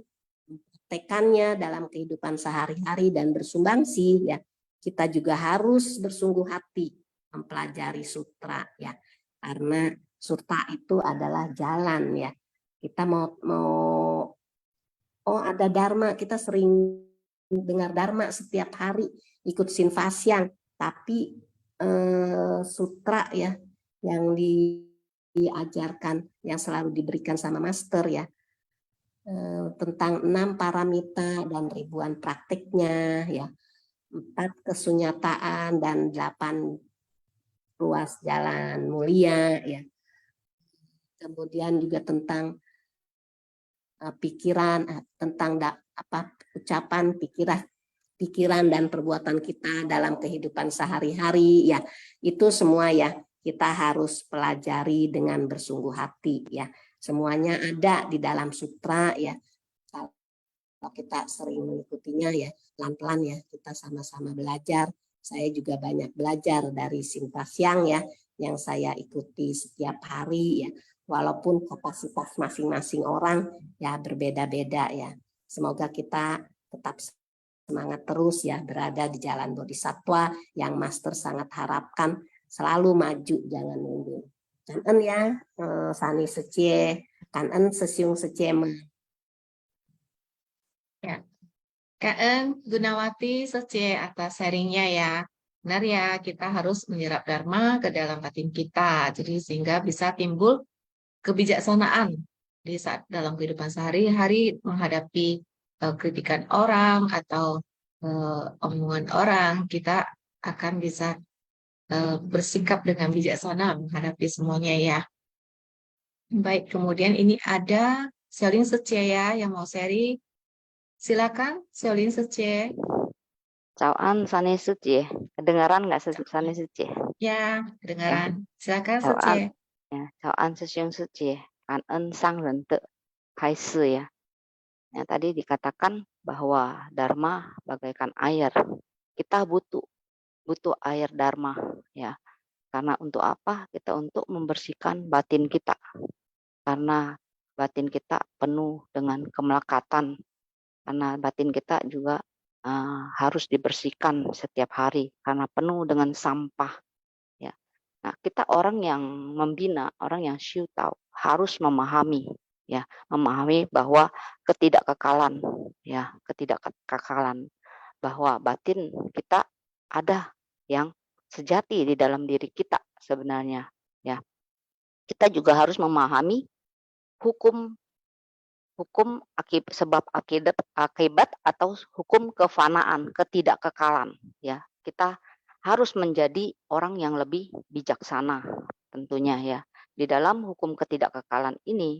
tekannya dalam kehidupan sehari-hari dan bersumbangsi ya, kita juga harus bersungguh hati mempelajari sutra ya, karena sutra itu adalah jalan ya. Kita mau ada dharma, kita sering dengar dharma setiap hari, ikut Sinvasyang, tapi sutra ya yang diajarkan, yang selalu diberikan sama master ya, tentang 6 paramita dan ribuan praktiknya ya, 4 kesunyataan dan 8 ruas jalan mulia ya. Kemudian juga tentang pikiran, tentang ucapan, pikiran dan perbuatan kita dalam kehidupan sehari-hari ya. Itu semua ya kita harus pelajari dengan bersungguh hati ya. Semuanya ada di dalam sutra ya. Kalau kita sering mengikutinya ya, pelan-pelan ya kita sama-sama belajar. Saya juga banyak belajar dari Sinvasyang ya, yang saya ikuti setiap hari ya. Walaupun kapasitas masing-masing orang ya berbeda-beda ya. Semoga kita tetap semangat terus ya, berada di jalan Bodhisattva yang master sangat harapkan selalu maju, jangan mundur. Kan ya, Sani Secie, kan Sesiung Secema. Ya, Kak Gunawati Sece atas sharingnya ya. Benar ya, kita harus menyerap Dharma ke dalam batin kita. Jadi sehingga bisa timbul kebijaksanaan di saat dalam kehidupan sehari-hari menghadapi kritikan orang atau omongan orang, kita akan bisa bersikap dengan bijaksana menghadapi semuanya ya. Baik, kemudian ini ada Selin Secaya yang mau sharing. Silakan, Selin Secaya. Cawaan Sane Suci. Kedengaran nggak Sane Suci? Ya, kedengaran. Silakan Cawaan, Secaya. ya, Cawaan Sesyung Suci. Kan en sang rente hai se ya. Yang tadi dikatakan bahwa Dharma bagaikan air. Kita butuh air Dharma ya. Karena untuk apa? Kita untuk membersihkan batin kita. Karena batin kita penuh dengan kemelekatan. Karena batin kita juga harus dibersihkan setiap hari karena penuh dengan sampah. Ya. Nah, kita orang yang membina, orang yang Xiu Tao harus memahami, ya, memahami bahwa ketidakkekalan, ya, ketidakkekalan, bahwa batin kita ada yang sejati di dalam diri kita sebenarnya, ya. Kita juga harus memahami hukum sebab akibat atau hukum kefanaan, ketidakkekalan ya. Kita harus menjadi orang yang lebih bijaksana tentunya ya. Di dalam hukum ketidakkekalan ini,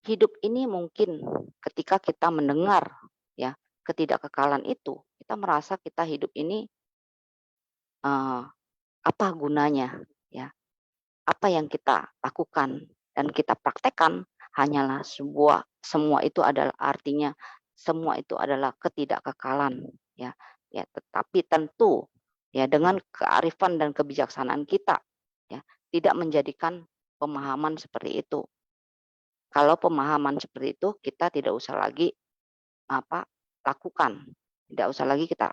hidup ini mungkin ketika kita mendengar ya ketidakkekalan itu, kita merasa kita hidup ini apa gunanya ya. Apa yang kita lakukan dan kita praktekkan hanyalah semua itu adalah artinya semua itu adalah ketidakkekalan ya. Tetapi tentu ya dengan kearifan dan kebijaksanaan kita ya tidak menjadikan pemahaman seperti itu. Kalau pemahaman seperti itu kita tidak usah lagi lakukan, tidak usah lagi kita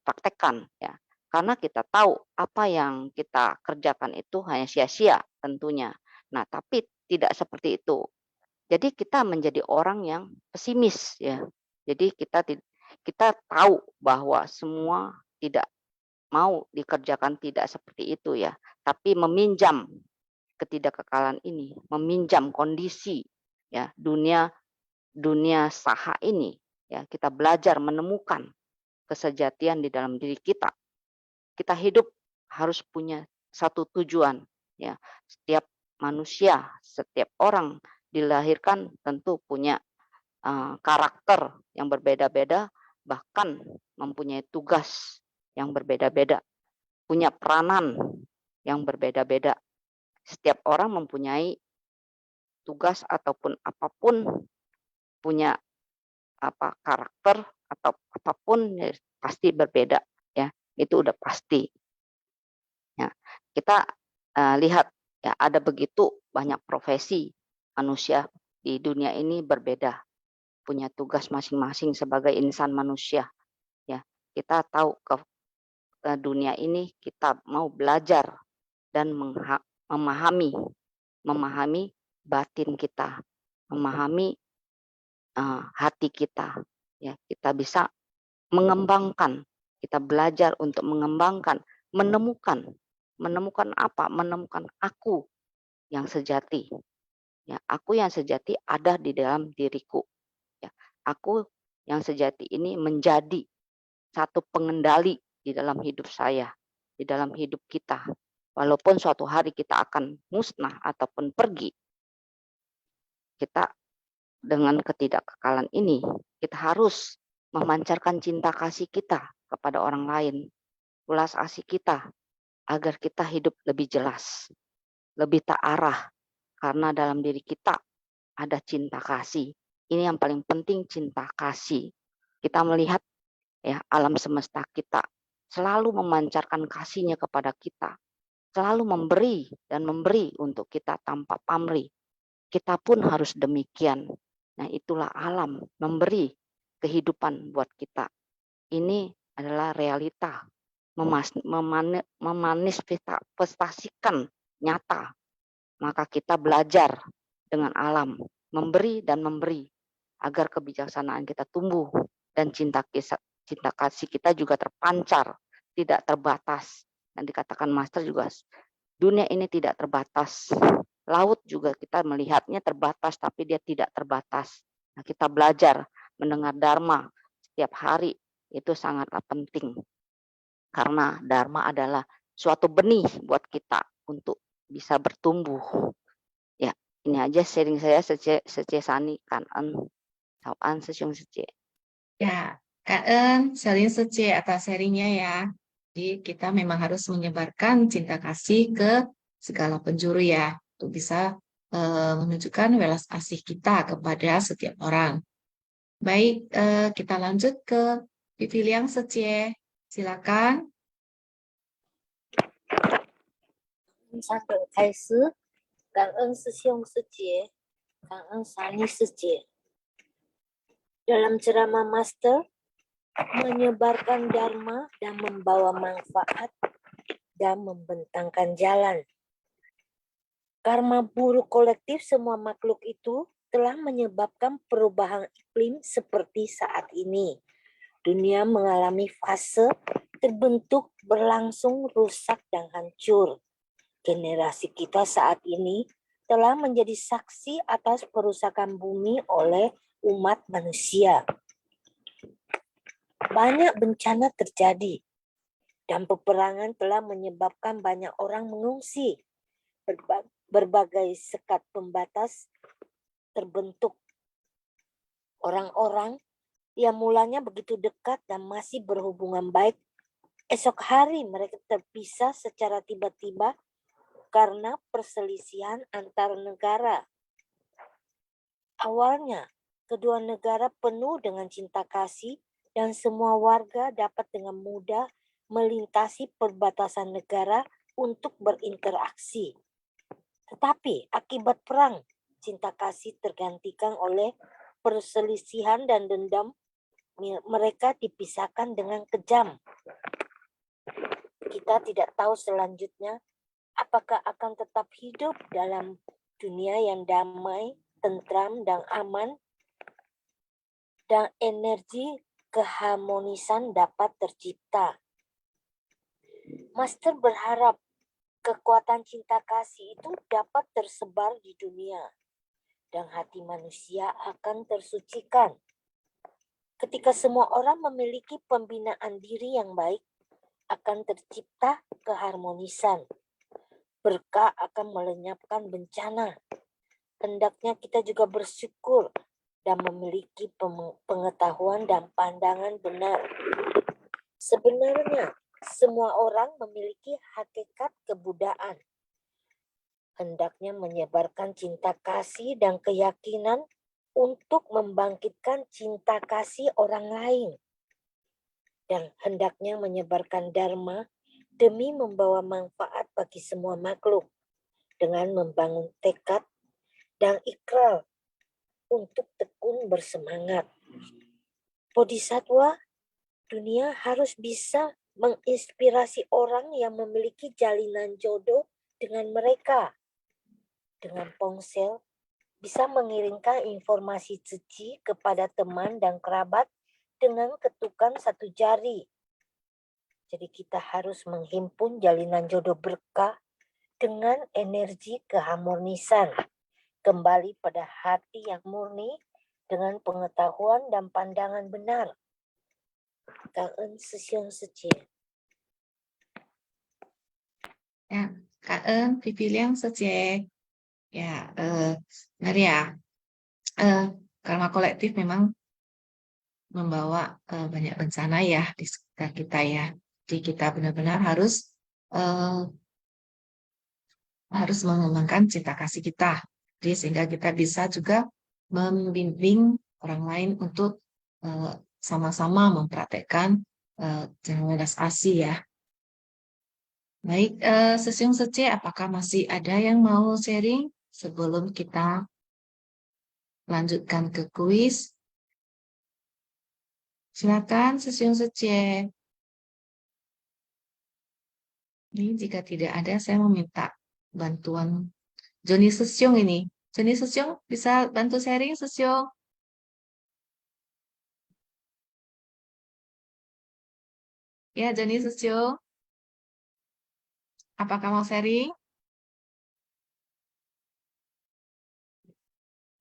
praktekkan ya. Karena kita tahu apa yang kita kerjakan itu hanya sia-sia tentunya. Nah, tapi tidak seperti itu. Jadi kita menjadi orang yang pesimis ya. Jadi kita tahu bahwa semua tidak mau dikerjakan tidak seperti itu ya. Tapi meminjam ketidakkekalan ini, meminjam kondisi ya dunia saha ini ya, kita belajar menemukan kesejatian di dalam diri kita. Kita hidup harus punya satu tujuan ya. Setiap manusia, setiap orang dilahirkan tentu punya karakter yang berbeda-beda, bahkan mempunyai tugas yang berbeda-beda, punya peranan yang berbeda-beda. Setiap orang mempunyai tugas ataupun apapun, punya karakter atau apapun ya, pasti berbeda ya. Itu udah pasti. Ya, kita lihat ya ada begitu banyak profesi manusia di dunia ini berbeda, punya tugas masing-masing sebagai insan manusia. Ya, kita tahu ke dunia ini kita mau belajar dan memahami batin kita, memahami hati kita. Ya, kita bisa mengembangkan, kita belajar untuk mengembangkan, menemukan apa? Menemukan aku yang sejati. Ya, aku yang sejati ada di dalam diriku. Ya, aku yang sejati ini menjadi satu pengendali di dalam hidup saya, di dalam hidup kita. Walaupun suatu hari kita akan musnah ataupun pergi, kita dengan ketidakkekalan ini, kita harus memancarkan cinta kasih kita kepada orang lain, ulas asih kita, agar kita hidup lebih jelas, lebih ta'arah, karena dalam diri kita ada cinta kasih. Ini yang paling penting, cinta kasih. Kita melihat ya alam semesta kita selalu memancarkan kasihnya kepada kita, selalu memberi dan memberi untuk kita tanpa pamrih. Kita pun harus demikian. Nah, itulah alam memberi kehidupan buat kita. Ini adalah realita, memanifestasikan nyata. Maka kita belajar dengan alam, memberi dan memberi agar kebijaksanaan kita tumbuh dan cinta kasih kita juga terpancar, tidak terbatas. Dan dikatakan Master juga, dunia ini tidak terbatas. Laut juga kita melihatnya terbatas, tapi dia tidak terbatas. Nah, kita belajar mendengar Dharma setiap hari, itu sangatlah penting. Karena Dharma adalah suatu benih buat kita untuk bisa bertumbuh. Ya, ini aja sharing saya secesani kan an sesiung sece. Ya, Kak En, sharing sece atas sharingnya ya. Jadi kita memang harus menyebarkan cinta kasih ke segala penjuru ya, untuk bisa menunjukkan welas asih kita kepada setiap orang. Baik, kita lanjut ke Vivi Liang Secie. Silakan. 上课开始，感恩师兄师姐，感恩Sani师姐。Dalam ceramah Master, menyebarkan Dharma dan membawa manfaat dan membentangkan jalan. Karma buruk kolektif semua makhluk itu telah menyebabkan perubahan iklim seperti saat ini. Dunia mengalami fase terbentuk, berlangsung, rusak, dan hancur. Generasi kita saat ini telah menjadi saksi atas perusakan bumi oleh umat manusia. Banyak bencana terjadi dan peperangan telah menyebabkan banyak orang mengungsi. Berbagai sekat pembatas terbentuk. Orang-orang yang mulanya begitu dekat dan masih berhubungan baik, esok hari mereka terpisah secara tiba-tiba karena perselisihan antar negara. Awalnya, kedua negara penuh dengan cinta kasih dan semua warga dapat dengan mudah melintasi perbatasan negara untuk berinteraksi. Tetapi akibat perang, cinta kasih tergantikan oleh perselisihan dan dendam. Mereka dipisahkan dengan kejam. Kita tidak tahu selanjutnya apakah akan tetap hidup dalam dunia yang damai, tentram, dan aman, dan energi keharmonisan dapat tercipta. Master berharap kekuatan cinta kasih itu dapat tersebar di dunia dan hati manusia akan tersucikan. Ketika semua orang memiliki pembinaan diri yang baik, akan tercipta keharmonisan. Berkah akan melenyapkan bencana. Hendaknya kita juga bersyukur dan memiliki pengetahuan dan pandangan benar. Sebenarnya, semua orang memiliki hakikat kebudayaan. Hendaknya menyebarkan cinta kasih dan keyakinan untuk membangkitkan cinta kasih orang lain. Dan hendaknya menyebarkan Dharma demi membawa manfaat bagi semua makhluk dengan membangun tekad dan ikrar untuk tekun bersemangat. Bodhisattva dunia harus bisa menginspirasi orang yang memiliki jalinan jodoh dengan mereka. Dengan ponsel, bisa mengirimkan informasi suci kepada teman dan kerabat dengan ketukan satu jari. Jadi kita harus menghimpun jalinan jodoh berkah dengan energi keharmonisan. Kembali pada hati yang murni dengan pengetahuan dan pandangan benar. Cảm ơn sư兄sư姐. Ya, Kak En, Vivi Liang Secie. Ya, benar ya. Karma kolektif memang membawa banyak bencana ya di sekitar kita ya. Jadi kita benar-benar harus mengembangkan cinta kasih kita. Jadi sehingga kita bisa juga membimbing orang lain untuk sama-sama mempraktekkan jangan welas asih ya. Baik, Sesiung Sece, apakah masih ada yang mau sharing sebelum kita lanjutkan ke kuis? Silakan Sesiung Sece. Ini jika tidak ada, saya meminta bantuan Joni Sesiung ini. Joni Sesiung bisa bantu sharing Sesiung? Ya, Joni Susyo. Apakah mau sharing?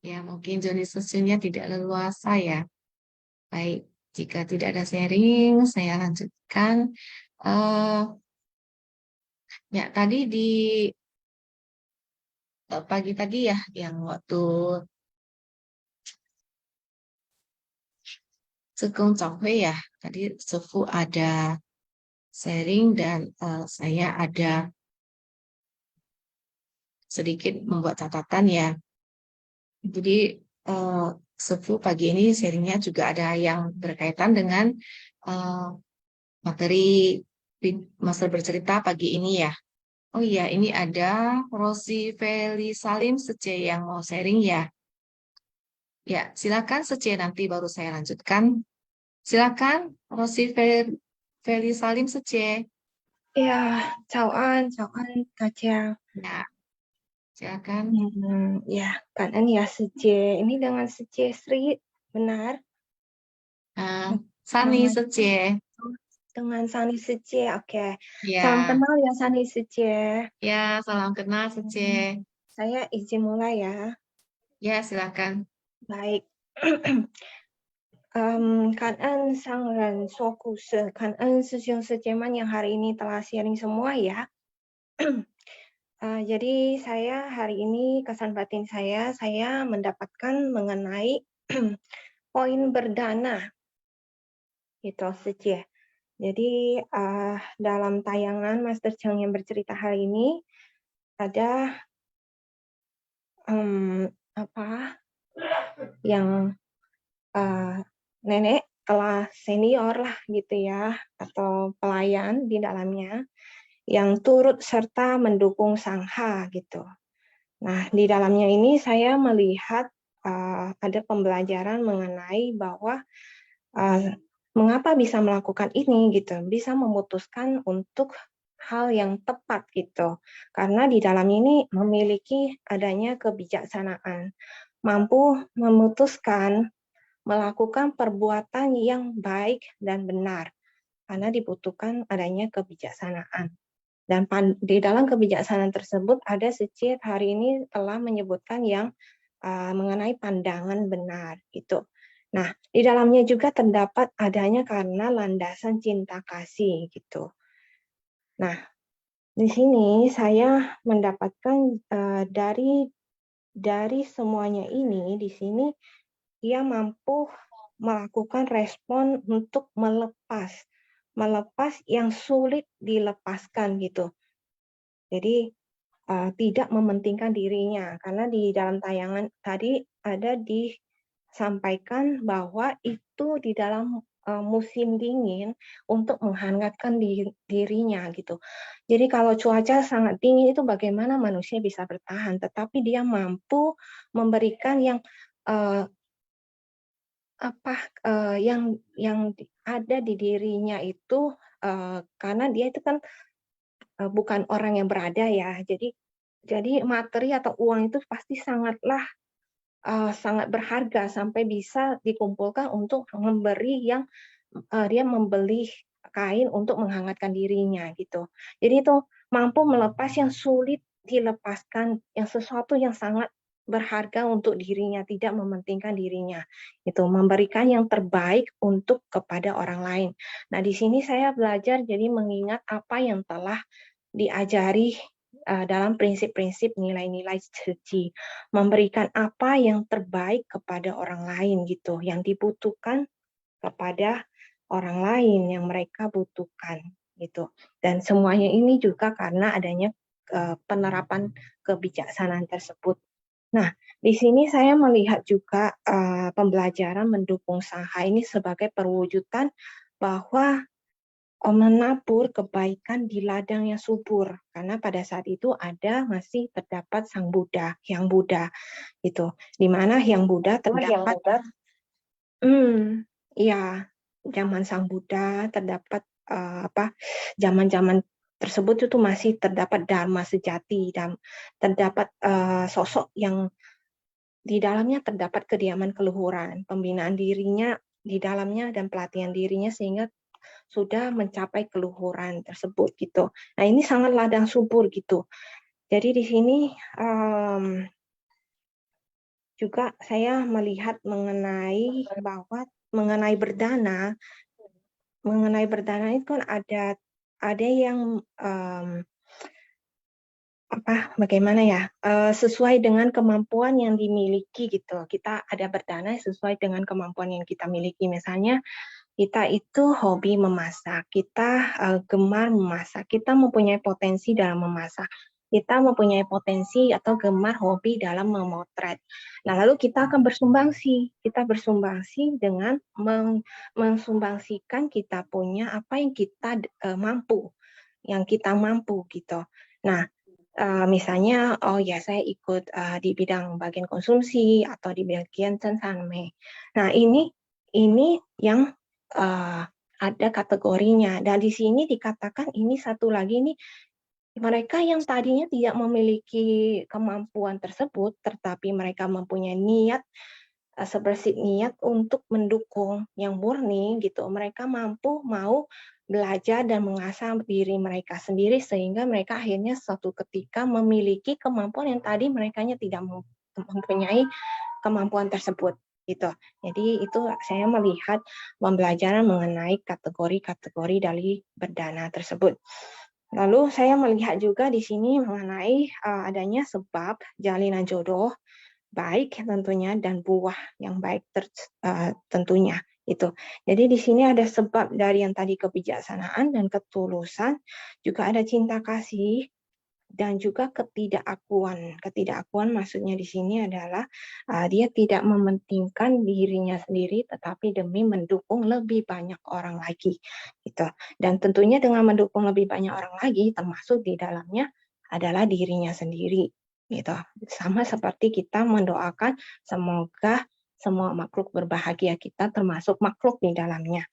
Ya, mungkin Joni Susyonya tidak leluasa ya. Baik, jika tidak ada sharing, saya lanjutkan. Ya, tadi di pagi tadi ya, yang waktu Sekung Conghui ya, tadi Sefu ada sharing dan saya ada sedikit membuat catatan ya. Jadi Sefu pagi ini sharingnya juga ada yang berkaitan dengan materi Master Bercerita pagi ini ya. Oh iya, ini ada Rosi Feli Salim Sece yang mau sharing ya. Ya, silakan Sece, nanti baru saya lanjutkan. Silakan Rosi Feli Salim Sece. Ya, chào anh Kak Chia. Ya, silakan. Ya, kan ya Sece. Ini dengan Sece Sri, benar? Sani Dengan- Sece. Dengan Sani Sece, oke. Ya. Salam kenal ya Sani Sece. Ya, salam kenal Sece. Saya izin mulai ya. Ya, silakan. Baik. Kan en sang ren so kuse, kan en Sisyong Seceman yang hari ini telah sharing semua ya. Jadi saya hari ini kesan batin saya mendapatkan mengenai poin berdana itu saja. Jadi dalam tayangan Master Cheng yang bercerita hari ini ada yang nenek kelas senior lah gitu ya, atau pelayan di dalamnya yang turut serta mendukung Sangha gitu. Nah, di dalamnya ini saya melihat ada pembelajaran mengenai bahwa mengapa bisa melakukan ini gitu, bisa memutuskan untuk hal yang tepat gitu. Karena di dalam ini memiliki adanya kebijaksanaan, mampu memutuskan melakukan perbuatan yang baik dan benar karena dibutuhkan adanya kebijaksanaan. Dan di dalam kebijaksanaan tersebut ada Sece hari ini telah menyebutkan yang mengenai pandangan benar gitu. Nah, di dalamnya juga terdapat adanya karena landasan cinta kasih gitu. Nah, di sini saya mendapatkan dari semuanya ini di sini ia mampu melakukan respon untuk melepas yang sulit dilepaskan gitu. Jadi tidak mementingkan dirinya karena di dalam tayangan tadi ada disampaikan bahwa itu di dalam musim dingin untuk menghangatkan dirinya gitu. Jadi kalau cuaca sangat dingin itu bagaimana manusia bisa bertahan, tetapi dia mampu memberikan yang yang ada di dirinya itu karena dia itu kan bukan orang yang berada ya. Jadi materi atau uang itu pasti sangatlah sangat berharga sampai bisa dikumpulkan untuk memberi yang dia membeli kain untuk menghangatkan dirinya gitu. Jadi itu mampu melepas yang sulit dilepaskan, yang sesuatu yang sangat berharga untuk dirinya, tidak mementingkan dirinya. Itu memberikan yang terbaik untuk kepada orang lain. Nah, di sini saya belajar jadi mengingat apa yang telah diajari dalam prinsip-prinsip nilai-nilai suci, memberikan apa yang terbaik kepada orang lain gitu, yang dibutuhkan kepada orang lain yang mereka butuhkan gitu. Dan semuanya ini juga karena adanya penerapan kebijaksanaan tersebut. Nah, di sini saya melihat juga pembelajaran mendukung Sangha ini sebagai perwujudan bahwa menabur kebaikan di ladang yang subur, karena pada saat itu masih terdapat Sang Buddha, Hyang Buddha itu, di mana Hyang Buddha terdapat ya zaman Sang Buddha terdapat zaman-zaman tersebut itu masih terdapat dharma sejati dan terdapat sosok yang di dalamnya terdapat kediaman keluhuran, pembinaan dirinya di dalamnya dan pelatihan dirinya sehingga sudah mencapai keluhuran tersebut gitu. Nah, ini sangat ladang subur gitu. Jadi di sini juga saya melihat mengenai bahwa mengenai berdana itu kan ada yang bagaimana ya, sesuai dengan kemampuan yang dimiliki gitu. Kita ada berdana sesuai dengan kemampuan yang kita miliki. Misalnya kita itu hobi memasak, kita gemar memasak, kita mempunyai potensi dalam memasak, kita mempunyai potensi atau gemar hobi dalam memotret. Nah, lalu kita akan bersumbangsi. Kita bersumbangsi dengan mensumbangsikan kita punya apa yang kita mampu, gitu. Nah, misalnya, oh ya saya ikut di bidang bagian konsumsi atau di bagian sensanme. Nah, ini yang ada kategorinya. Dan di sini dikatakan ini satu lagi nih, mereka yang tadinya tidak memiliki kemampuan tersebut, tetapi mereka mempunyai niat, sebersih niat untuk mendukung yang murni gitu. Mereka mau belajar dan mengasah diri mereka sendiri sehingga mereka akhirnya suatu ketika memiliki kemampuan yang tadi mereka tidak mempunyai kemampuan tersebut gitu. Jadi itu saya melihat pembelajaran mengenai kategori-kategori dari berdana tersebut. Lalu saya melihat juga di sini mengenai adanya sebab jalinan jodoh baik tentunya dan buah yang baik tentunya itu. Jadi di sini ada sebab dari yang tadi kebijaksanaan dan ketulusan, juga ada cinta kasih dan juga ketidakakuan. Ketidakakuan maksudnya di sini adalah dia tidak mementingkan dirinya sendiri tetapi demi mendukung lebih banyak orang lagi gitu. Dan tentunya dengan mendukung lebih banyak orang lagi termasuk di dalamnya adalah dirinya sendiri gitu. Sama seperti kita mendoakan semoga semua makhluk berbahagia kita termasuk makhluk di dalamnya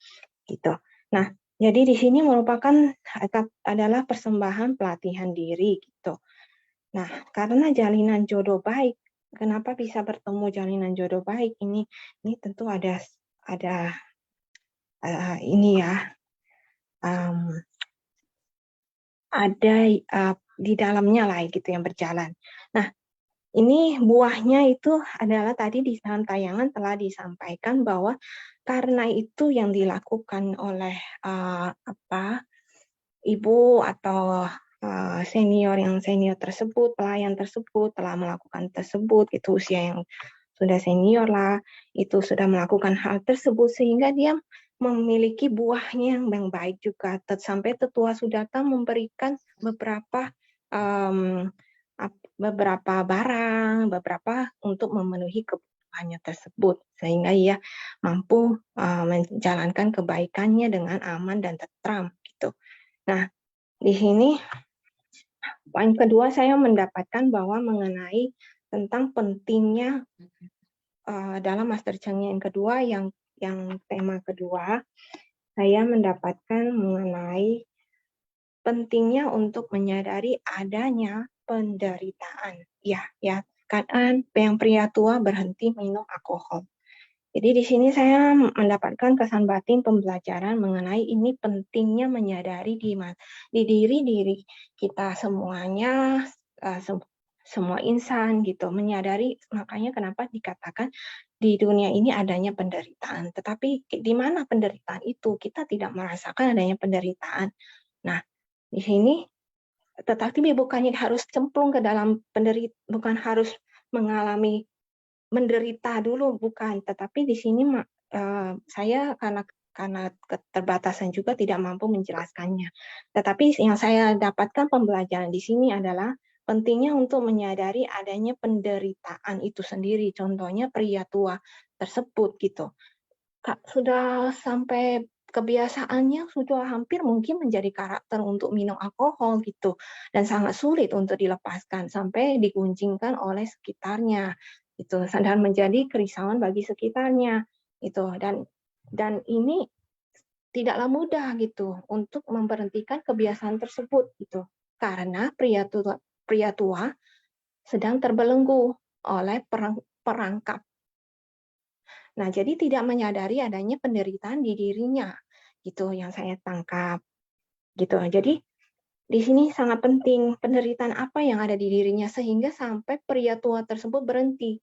gitu. Nah, jadi di sini merupakan adalah persembahan pelatihan diri gitu. Nah, karena jalinan jodoh baik, kenapa bisa bertemu jalinan jodoh baik ini tentu ada ini ya, ada di dalamnya lah gitu yang berjalan. Nah, ini buahnya itu adalah tadi di dalam tayangan telah disampaikan bahwa karena itu yang dilakukan oleh ibu atau senior tersebut, pelayan tersebut telah melakukan tersebut, itu usia yang sudah senior lah, itu sudah melakukan hal tersebut sehingga dia memiliki buahnya yang baik juga. Sampai tetua Sudata memberikan beberapa barang, untuk memenuhi kebutuhannya tersebut sehingga ia mampu menjalankan kebaikannya dengan aman dan tentram gitu. Nah, di sini poin kedua saya mendapatkan bahwa mengenai tentang pentingnya dalam Master Cheng yang kedua, yang tema kedua, saya mendapatkan mengenai pentingnya untuk menyadari adanya penderitaan. Ya, kan yang pria tua berhenti minum alkohol. Jadi di sini saya mendapatkan kesan batin pembelajaran mengenai ini pentingnya menyadari di diri kita semuanya, semua insan gitu, menyadari. Makanya kenapa dikatakan di dunia ini adanya penderitaan. Tetapi di mana penderitaan itu? Kita tidak merasakan adanya penderitaan. Nah, di sini tetapi bukannya harus cemplung ke dalam bukan harus mengalami menderita dulu, bukan. Tetapi di sini saya karena keterbatasan juga tidak mampu menjelaskannya. Tetapi yang saya dapatkan pembelajaran di sini adalah pentingnya untuk menyadari adanya penderitaan itu sendiri. Contohnya pria tua tersebut gitu. Sudah sampai kebiasaannya sudah hampir mungkin menjadi karakter untuk minum alkohol gitu dan sangat sulit untuk dilepaskan sampai diguncingkan oleh sekitarnya itu dan menjadi kerisauan bagi sekitarnya itu dan ini tidaklah mudah gitu untuk memberhentikan kebiasaan tersebut gitu karena pria tua sedang terbelenggu oleh perangkap. Nah, jadi tidak menyadari adanya penderitaan di dirinya gitu yang saya tangkap gitu. Jadi di sini sangat penting penderitaan apa yang ada di dirinya sehingga sampai pria tua tersebut berhenti.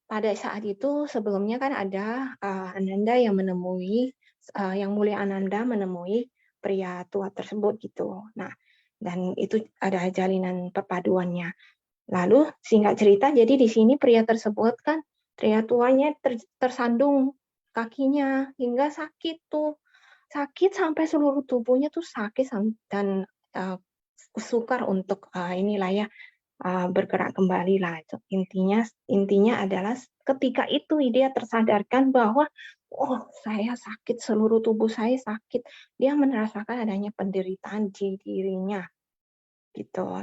Pada saat itu sebelumnya kan ada Ananda yang menemui yang mulia Ananda menemui pria tua tersebut gitu. Nah, dan itu ada jalinan perpaduannya. Lalu singkat cerita, jadi di sini pria tersebut kan pria tuanya tersandung kakinya hingga sakit tuh. Sakit sampai seluruh tubuhnya tuh sakit dan sukar untuk inilah ya bergerak kembali lah. Intinya adalah ketika itu dia tersadarkan bahwa oh saya sakit, seluruh tubuh saya sakit. Dia merasakan adanya penderitaan di dirinya gitu.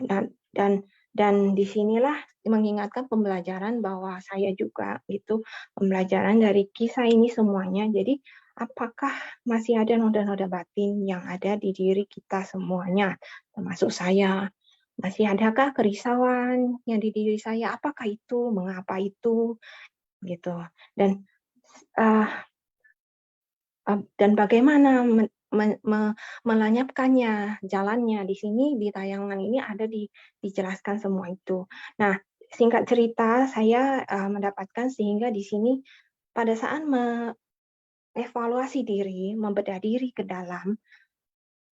Dan disinilah mengingatkan pembelajaran bahwa saya juga gitu pembelajaran dari kisah ini semuanya. Jadi apakah masih ada noda-noda batin yang ada di diri kita semuanya, termasuk saya? Masih adakah kerisauan yang di diri saya? Apakah itu? Mengapa itu? Gitu. Dan bagaimana melenyapkannya, jalannya. Di sini di tayangan ini ada dijelaskan semua itu. Nah, singkat cerita saya mendapatkan sehingga di sini pada saat evaluasi diri, membedah diri ke dalam,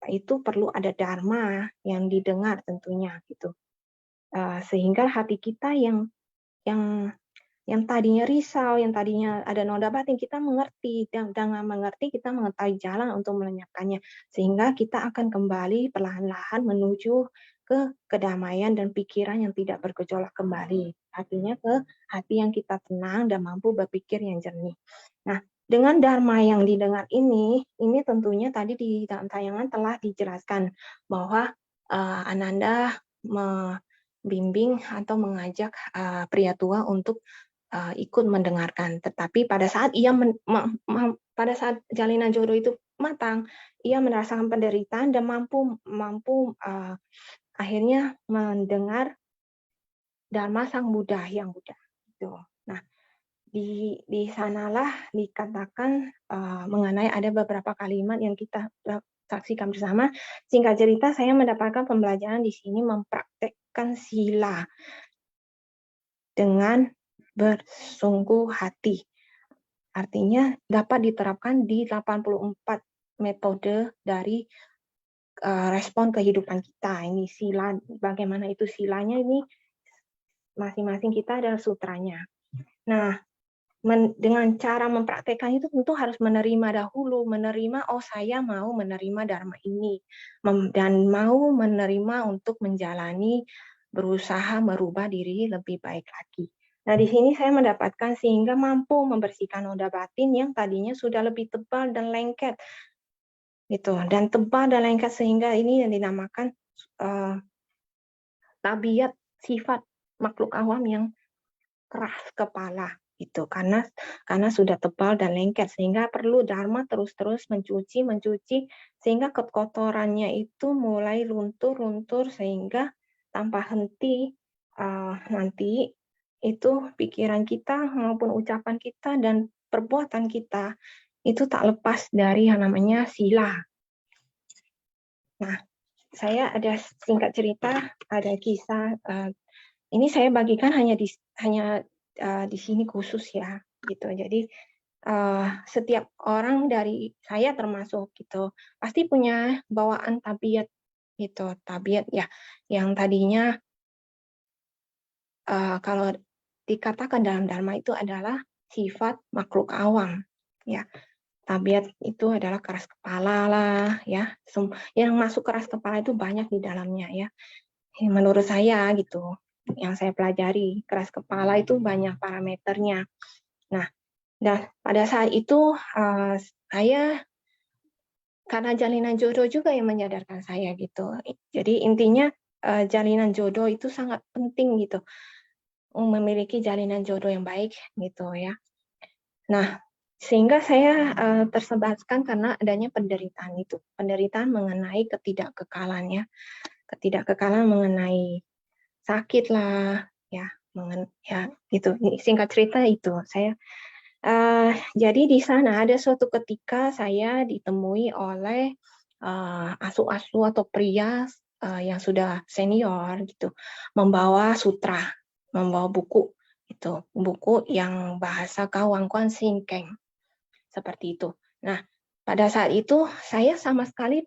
itu perlu ada dharma yang didengar tentunya gitu. Sehingga hati kita yang tadinya risau, yang tadinya ada noda batin, kita mengerti, dan dengan mengerti kita mengetahui jalan untuk melenyapkannya, sehingga kita akan kembali perlahan-lahan menuju ke kedamaian dan pikiran yang tidak bergejolak kembali. Artinya ke hati yang kita tenang dan mampu berpikir yang jernih. Nah, dengan dharma yang didengar ini tentunya tadi di dalam tayangan telah dijelaskan bahwa Ananda membimbing atau mengajak pria tua untuk ikut mendengarkan. Tetapi pada saat pada saat jalinan jodoh itu matang, ia merasakan penderitaan dan mampu akhirnya mendengar Dharma Sang Buddha yang Buddha. Gitu. Nah, di sanalah dikatakan mengenai ada beberapa kalimat yang kita saksikan bersama. Singkat cerita, saya mendapatkan pembelajaran di sini mempraktekkan sila dengan bersungguh hati. Artinya dapat diterapkan di 84 metode dari respon kehidupan kita. Ini sila, bagaimana itu silanya ini masing-masing kita ada sutranya. Nah, dengan cara mempraktekkan itu tentu harus menerima dahulu, menerima oh saya mau menerima dharma ini dan mau menerima untuk menjalani berusaha merubah diri lebih baik lagi. Nah, di sini saya mendapatkan sehingga mampu membersihkan noda batin yang tadinya sudah lebih tebal dan lengket. Gitu. Dan tebal dan lengket sehingga ini yang dinamakan tabiat sifat makhluk awam yang keras kepala itu karena sudah tebal dan lengket sehingga perlu dharma terus-terus mencuci sehingga kekotorannya itu mulai luntur sehingga tanpa henti nanti itu pikiran kita maupun ucapan kita dan perbuatan kita itu tak lepas dari yang namanya sila. Nah, saya ada singkat cerita, ada kisah ini saya bagikan hanya di sini khusus ya, gitu. Jadi setiap orang dari saya termasuk gitu pasti punya bawaan tabiat gitu, tabiat ya yang tadinya kalau dikatakan dalam dharma itu adalah sifat makhluk awam ya. Tabiat itu adalah keras kepala lah ya. Yang masuk keras kepala itu banyak di dalamnya ya. Menurut saya gitu. Yang saya pelajari, keras kepala itu banyak parameternya. Nah, dan pada saat itu saya karena jalinan jodoh juga yang menyadarkan saya gitu. Jadi intinya jalinan jodoh itu sangat penting gitu. Memiliki jalinan jodoh yang baik gitu ya. Nah, sehingga saya tersebabkan karena adanya penderitaan itu. Penderitaan mengenai ketidakkekalan ya. Ketidakkekalan mengenai sakit lah ya gitu. Singkat cerita itu saya Jadi di sana ada suatu ketika saya ditemui oleh asuh-asuh atau pria yang sudah senior gitu, membawa sutra, membawa buku itu, buku yang bahasa Kawangkuan Singkeng seperti itu. Nah, pada saat itu saya sama sekali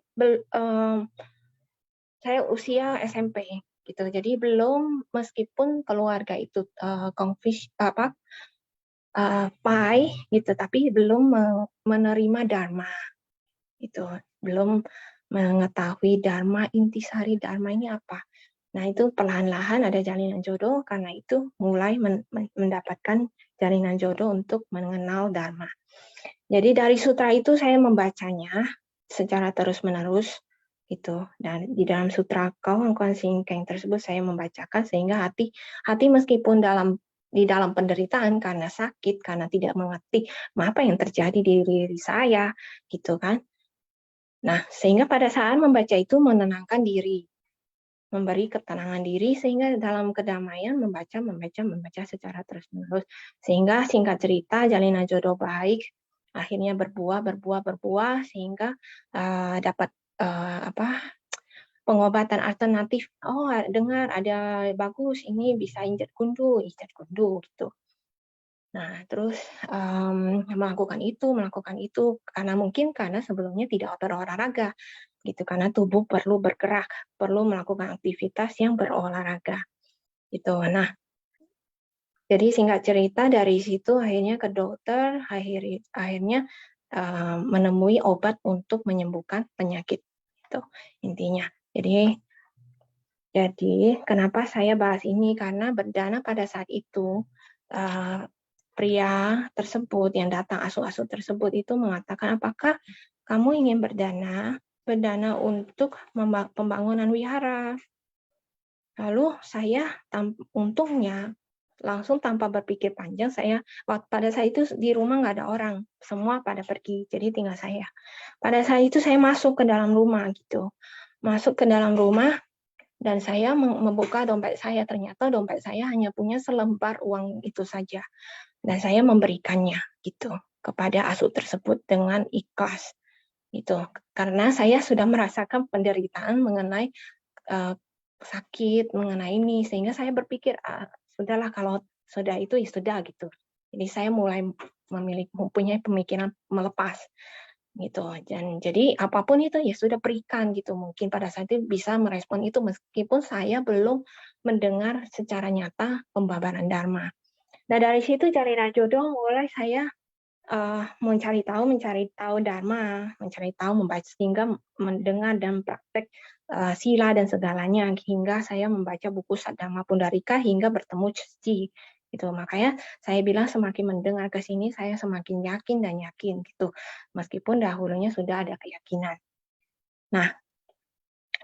saya usia SMP gitu, jadi belum, meskipun keluarga itu pai gitu, tapi belum menerima dharma itu, belum mengetahui dharma, intisari dharma ini apa. Nah, itu perlahan-lahan ada jalinan jodoh, karena itu mulai mendapatkan jalinan jodoh untuk mengenal dharma. Jadi dari sutra itu saya membacanya secara terus-menerus gitu, dan di dalam sutra Kawangkuan Singkeng tersebut saya membacakan sehingga hati meskipun di dalam penderitaan karena sakit, karena tidak mengerti apa yang terjadi di diri saya gitu kan. Nah, sehingga pada saat membaca itu menenangkan diri, memberi ketenangan diri, sehingga dalam kedamaian membaca secara terus-menerus, sehingga singkat cerita jalinan jodoh baik akhirnya berbuah sehingga dapat pengobatan alternatif. Oh, dengar ada bagus, ini bisa ijat kundu gitu. Nah, terus melakukan itu karena sebelumnya tidak berolahraga gitu, karena tubuh perlu bergerak, perlu melakukan aktivitas yang berolahraga gitu. Nah, jadi singkat cerita dari situ akhirnya ke dokter, akhirnya menemui obat untuk menyembuhkan penyakit itu intinya. Jadi kenapa saya bahas ini, karena berdana pada saat itu pria tersebut yang datang, asuh-asuh tersebut itu mengatakan, apakah kamu ingin berdana untuk pembangunan wihara? Lalu saya untungnya langsung tanpa berpikir panjang, pada saat itu di rumah nggak ada orang, semua pada pergi, jadi tinggal saya. Pada saat itu saya masuk ke dalam rumah gitu, dan saya membuka dompet saya, ternyata dompet saya hanya punya selembar uang itu saja, dan saya memberikannya gitu kepada asuh tersebut dengan ikhlas gitu, karena saya sudah merasakan penderitaan mengenai sakit, mengenai ini, sehingga saya berpikir sudahlah, kalau sudah itu ya sudah gitu. Jadi saya mulai mempunyai pemikiran melepas gitu, dan jadi apapun itu ya sudah berikan gitu. Mungkin pada saat itu bisa merespon itu meskipun saya belum mendengar secara nyata pembabaran dharma. Nah, dari situ jalinan jodoh mulai saya mencari tahu dharma, mencari tahu, membaca, hingga mendengar dan praktek sila dan segalanya, hingga saya membaca buku Saddhamma Pundarika hingga bertemu Ceci gitu. Makanya saya bilang semakin mendengar ke sini saya semakin yakin gitu, meskipun dahulunya sudah ada keyakinan. Nah,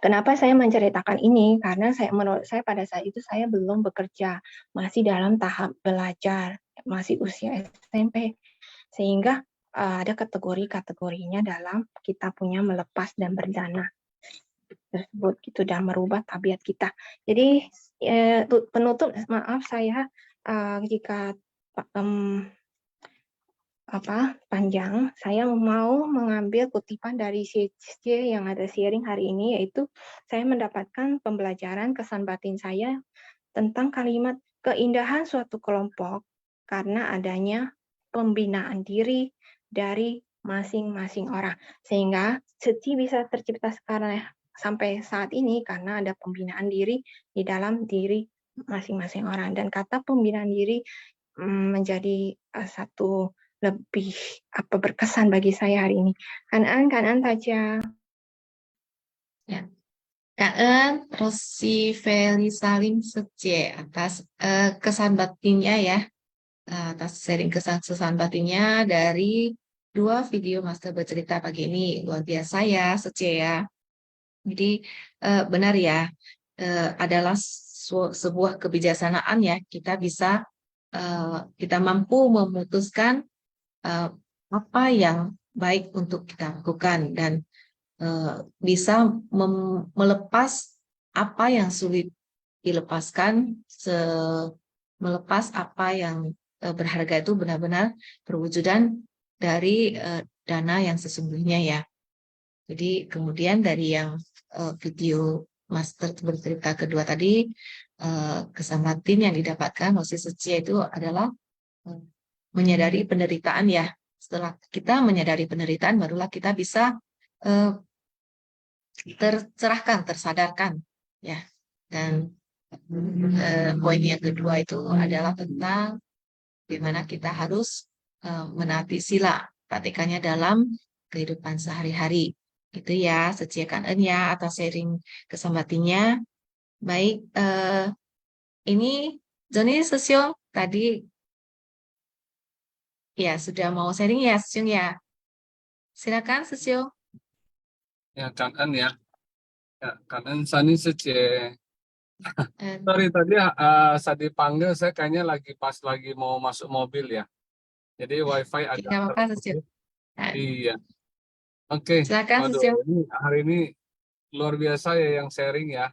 kenapa saya menceritakan ini? Karena menurut saya pada saat itu saya belum bekerja, masih dalam tahap belajar, masih usia SMP, sehingga ada kategori-kategorinya dalam kita punya melepas dan berdana tersebut gitu, dan merubah tabiat kita. Jadi penutup, maaf saya jika panjang, saya mau mengambil kutipan dari CC yang ada sharing hari ini, yaitu saya mendapatkan pembelajaran kesan batin saya tentang kalimat keindahan suatu kelompok karena adanya pembinaan diri dari masing-masing orang, sehingga Ceci bisa tercipta sekarang sampai saat ini karena ada pembinaan diri di dalam diri masing-masing orang, dan kata pembinaan diri menjadi satu lebih berkesan bagi saya hari ini. Kanan Taja. Ya. Kak terus si Feli Salim Sece atas kesan batinnya ya, atas sharing kesan batinnya dari 2 video Master bercerita pagi ini. Luar biasa ya, Sece ya. Jadi benar ya, adalah sebuah kebijaksanaan ya, kita mampu memutuskan apa yang baik untuk kita lakukan, dan bisa melepas apa yang sulit dilepaskan, melepas apa yang berharga itu benar-benar perwujudan dari dana yang sesungguhnya ya. Jadi kemudian dari yang video master bercerita kedua tadi, kesambatin yang didapatkan Rosi Secia itu adalah menyadari penderitaan ya. Setelah kita menyadari penderitaan, barulah kita bisa tercerahkan, tersadarkan ya. Dan poin yang kedua itu adalah tentang bagaimana kita harus menaati sila, praktikannya dalam kehidupan sehari-hari. Itu ya, Secia Kangen ya atas sharing kesambatinya. Baik, ini Joni Sesyong tadi ya sudah mau sharing ya Sesyong ya. Silakan Sesyong. Ya, Kangen ya. Ya, Kangen Sani Secia. Eh, Sorry tadi saat dipanggil saya kayaknya pas lagi mau masuk mobil ya. Jadi wifi agak Nggak apa-apa Sesyong. Iya. Oke. Silakan Waduh, Sesyong. hari ini luar biasa ya yang sharing ya.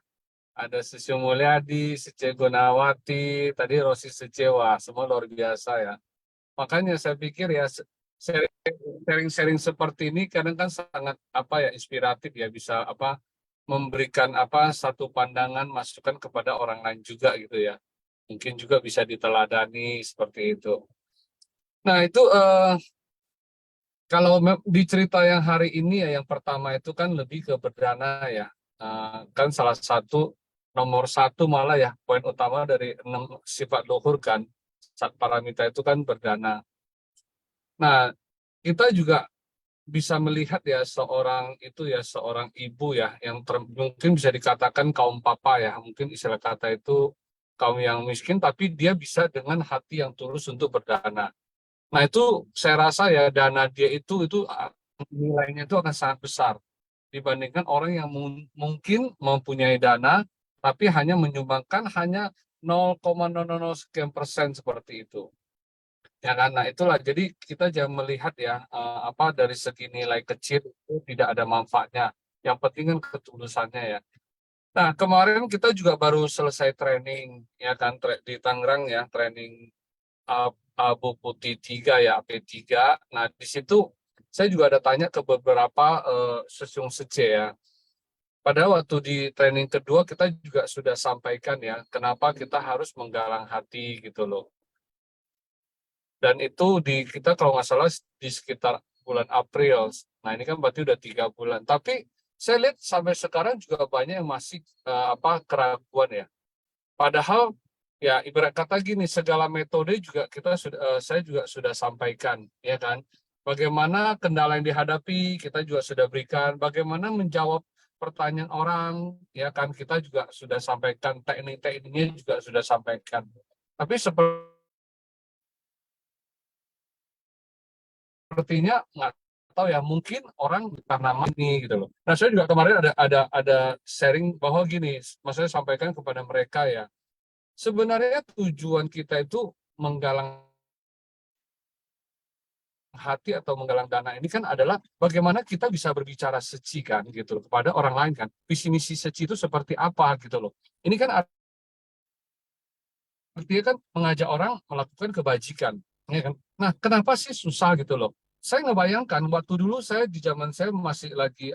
Ada Sesyong Mulyadi, Secia Gunawati, tadi Rosi Secewa, semua luar biasa ya. Makanya saya pikir ya sharing-sharing seperti ini kadang kan sangat inspiratif ya, bisa memberikan satu pandangan masukan kepada orang lain juga gitu ya. Mungkin juga bisa diteladani seperti itu. Nah, itu kalau di cerita yang hari ini ya, yang pertama itu kan lebih ke berdana ya. Kan salah satu nomor satu malah ya, poin utama dari 6 sifat luhur kan, Sat Paramita itu kan berdana. Nah, kita juga bisa melihat ya seorang ibu ya, yang mungkin bisa dikatakan kaum papa ya, mungkin istilah kata itu kaum yang miskin, tapi dia bisa dengan hati yang tulus untuk berdana. Nah itu saya rasa ya dana dia itu nilainya itu akan sangat besar dibandingkan orang yang mungkin mempunyai dana tapi hanya menyumbangkan hanya 0,00 sekian persen seperti itu. Ya kan, nah itulah jadi kita jangan melihat ya dari segi nilai kecil itu tidak ada manfaatnya. Yang penting kan ketulusannya ya. Nah kemarin kita juga baru selesai training ya kan di Tangerang ya, training Abu Putih 3 ya, AP3. Nah, di situ saya juga ada tanya ke beberapa Sesyong Secia ya. Pada waktu di training kedua kita juga sudah sampaikan ya, kenapa kita harus menggalang hati gitu loh. Dan itu kita kalau nggak salah di sekitar bulan April. Nah, ini kan berarti udah 3 bulan. Tapi saya lihat sampai sekarang juga banyak yang masih keraguan ya. Padahal ya ibarat kata gini, segala metode juga saya juga sudah sampaikan ya kan. Bagaimana kendala yang dihadapi kita juga sudah berikan, bagaimana menjawab pertanyaan orang ya kan, kita juga sudah sampaikan, teknik-tekniknya juga sudah sampaikan. Tapi sepertinya nggak tahu ya, mungkin orang karena ini gitu loh. Nah saya juga kemarin ada sharing bahwa gini, maksudnya sampaikan kepada mereka ya, sebenarnya tujuan kita itu menggalang hati atau menggalang dana ini kan adalah bagaimana kita bisa berbicara seci kan gitu loh, kepada orang lain kan. Visi misi seci itu seperti apa gitu loh. Ini kan artinya kan mengajak orang melakukan kebajikan, ya kan. Nah, kenapa sih susah gitu loh? Saya ngebayangkan waktu dulu saya di zaman saya masih lagi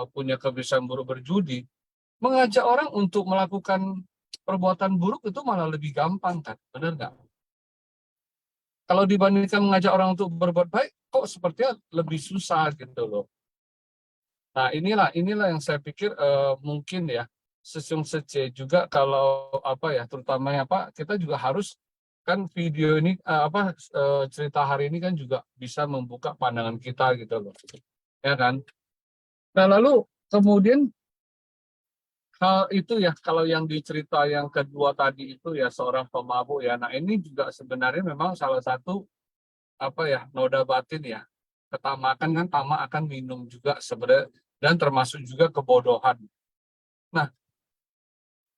punya kebiasaan buruk berjudi, mengajak orang untuk melakukan perbuatan buruk itu malah lebih gampang kan, benar nggak? Kalau dibandingkan mengajak orang untuk berbuat baik, kok sepertinya lebih susah gitu loh. Nah inilah yang saya pikir mungkin ya Sesyong Secia juga kalau terutama kita juga harus kan video ini cerita hari ini kan juga bisa membuka pandangan kita gitu loh, ya kan. Nah lalu kemudian hal itu ya, kalau yang dicerita yang kedua tadi itu ya seorang pemabuk ya. Nah ini juga sebenarnya memang salah satu noda batin ya. Ketamakan kan, tamak akan minum juga sebenarnya, dan termasuk juga kebodohan. Nah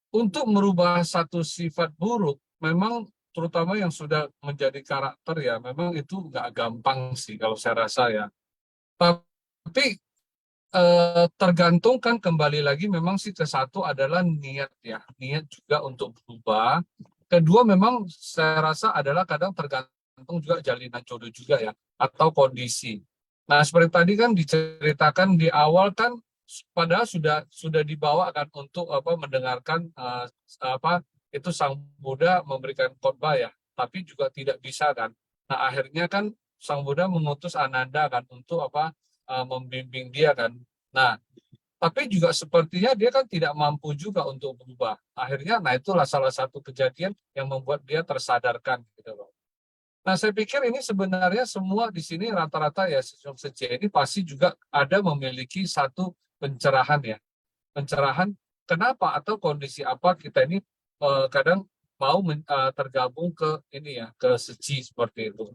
untuk merubah satu sifat buruk memang terutama yang sudah menjadi karakter ya, memang itu nggak gampang sih kalau saya rasa ya. Tapi tergantung kan kembali lagi memang sih ke satu adalah niat ya, niat juga untuk berubah Kedua memang saya rasa adalah kadang tergantung juga jalinan jodoh juga ya, atau kondisi. Nah seperti tadi kan diceritakan di awal kan, padahal sudah dibawa kan untuk mendengarkan apa itu Sang Buddha memberikan khotbah ya, tapi juga tidak bisa kan. Nah akhirnya kan Sang Buddha mengutus Ananda kan untuk membimbing dia kan. Nah tapi juga sepertinya dia kan tidak mampu juga untuk berubah. Akhirnya, nah itulah salah satu kejadian yang membuat dia tersadarkan gitu loh. Nah, saya pikir ini sebenarnya semua di sini rata-rata ya ini pasti juga ada memiliki satu pencerahan ya. Pencerahan kenapa atau kondisi apa kita ini kadang mau tergabung ke ini ya, ke seci seperti itu.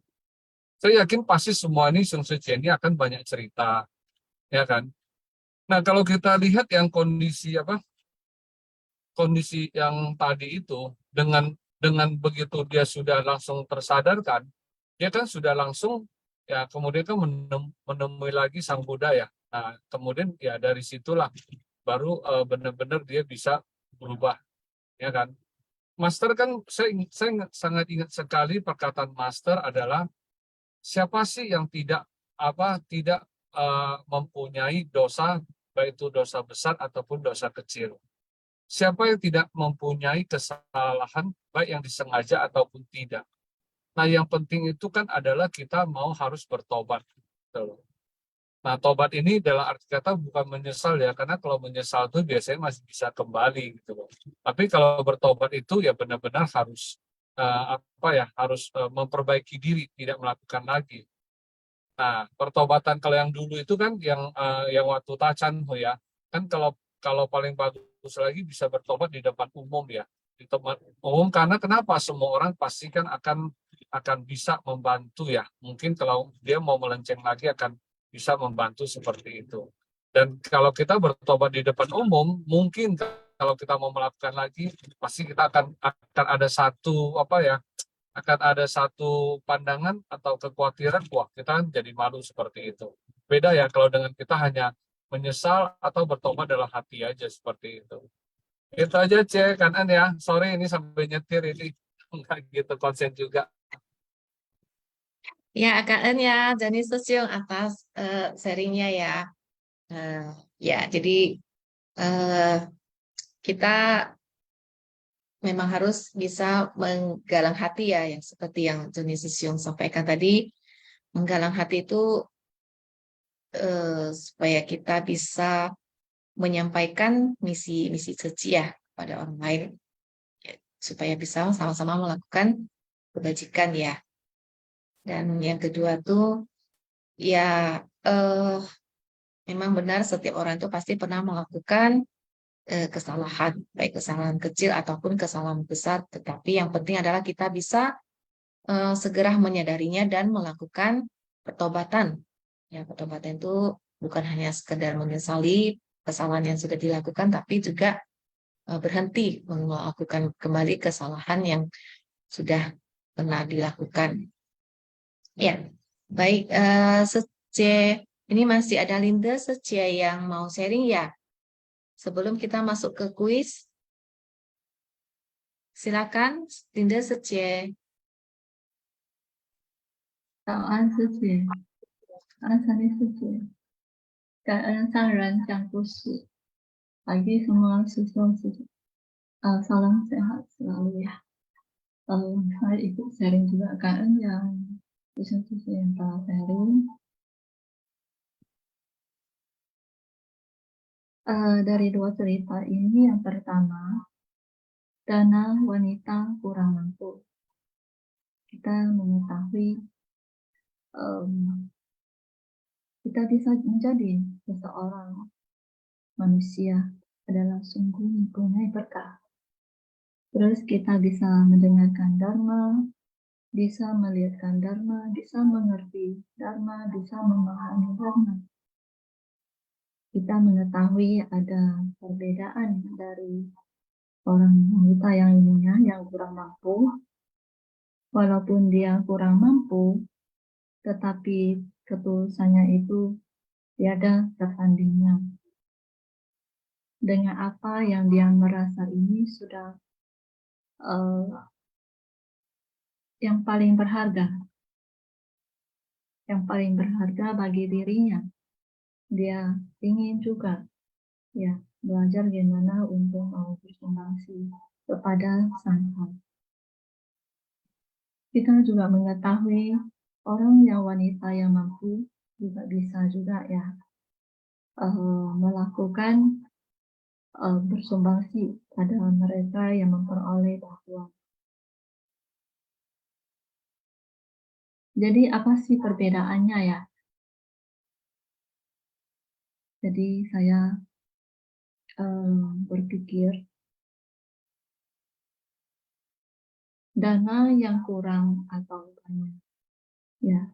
Saya yakin pasti semua ini seci ini akan banyak cerita, ya kan? Nah, kalau kita lihat yang kondisi kondisi yang tadi itu dengan begitu dia sudah langsung tersadarkan, dia kan sudah langsung ya kemudian kan menemui lagi Sang Buddha ya. Nah, kemudian ya dari situlah baru benar-benar dia bisa berubah, ya kan. Master kan saya sangat ingat sekali perkataan Master adalah siapa sih yang tidak mempunyai dosa, baik itu dosa besar ataupun dosa kecil. Siapa yang tidak mempunyai kesalahan, baik yang disengaja ataupun tidak. Nah, yang penting itu kan adalah kita harus bertobat. Gitu. Nah, tobat ini dalam arti kata bukan menyesal ya, karena kalau menyesal itu biasanya masih bisa kembali gitu loh. Tapi kalau bertobat itu ya benar-benar harus harus memperbaiki diri, tidak melakukan lagi. Nah, pertobatan kalau yang dulu itu kan yang waktu tacan ya, kan kalau paling bagus lagi bisa bertobat di depan umum ya, di tempat umum karena kenapa semua orang pasti kan akan bisa membantu ya. Mungkin kalau dia mau melenceng lagi akan bisa membantu seperti itu. Dan kalau kita bertobat di depan umum, mungkin kalau kita mau melakukan lagi, pasti kita akan ada satu akan ada satu pandangan atau kekhawatiran, wah kita kan jadi malu seperti itu. Beda ya kalau dengan kita hanya menyesal atau bertobat dalam hati aja seperti itu. Itu aja Cek, kanan ya. Sorry ini sampai nyetir ini nggak gitu konsen juga. Ya, KN ya, Jani Susyung atas sharingnya ya. Ya, jadi kita memang harus bisa menggalang hati ya, yang seperti yang Joni Susyung sampaikan tadi. Menggalang hati itu supaya kita bisa menyampaikan misi suci ya pada orang lain, supaya bisa sama-sama melakukan kebajikan ya. Dan yang kedua tuh ya memang benar setiap orang itu pasti pernah melakukan kesalahan, baik kesalahan kecil ataupun kesalahan besar, tetapi yang penting adalah kita bisa segera menyadarinya dan melakukan pertobatan. Ya, pertobatan itu bukan hanya sekedar menyesali kesalahan yang sudah dilakukan, tapi juga berhenti melakukan kembali kesalahan yang sudah pernah dilakukan. Ya, baik. Ini masih ada Linda yang mau sharing ya. Sebelum kita masuk ke kuis, silakan Linda Sece. 早安师姐，安萨利师姐，感恩上人讲故事，bagi semua siswa siswa, salam sehat selalu ya. Saya ikut sharing juga KN yang siswa yang telah sharing. Dari dua cerita ini, yang pertama, dana wanita kurang mampu. Kita mengetahui kita bisa menjadi seseorang manusia adalah sungguh mempunyai berkah. Terus kita bisa mendengarkan dharma, bisa melihatkan dharma, bisa mengerti dharma, bisa memahami dharma. Kita mengetahui ada perbedaan dari orang wanita yang ininya, yang kurang mampu. Walaupun dia kurang mampu, tetapi ketulusannya itu tiada tertandingnya. Dengan apa yang dia merasa ini sudah yang paling berharga. Yang paling berharga bagi dirinya. Dia ingin juga ya belajar gimana untuk mau bersumbangsi kepada Sang Hal. Kita juga mengetahui orang yang wanita yang mampu juga bisa juga ya melakukan bersumbangsi pada mereka yang memperoleh bantuan. Jadi apa sih perbedaannya ya? Jadi saya berpikir dana yang kurang atau banyak, ya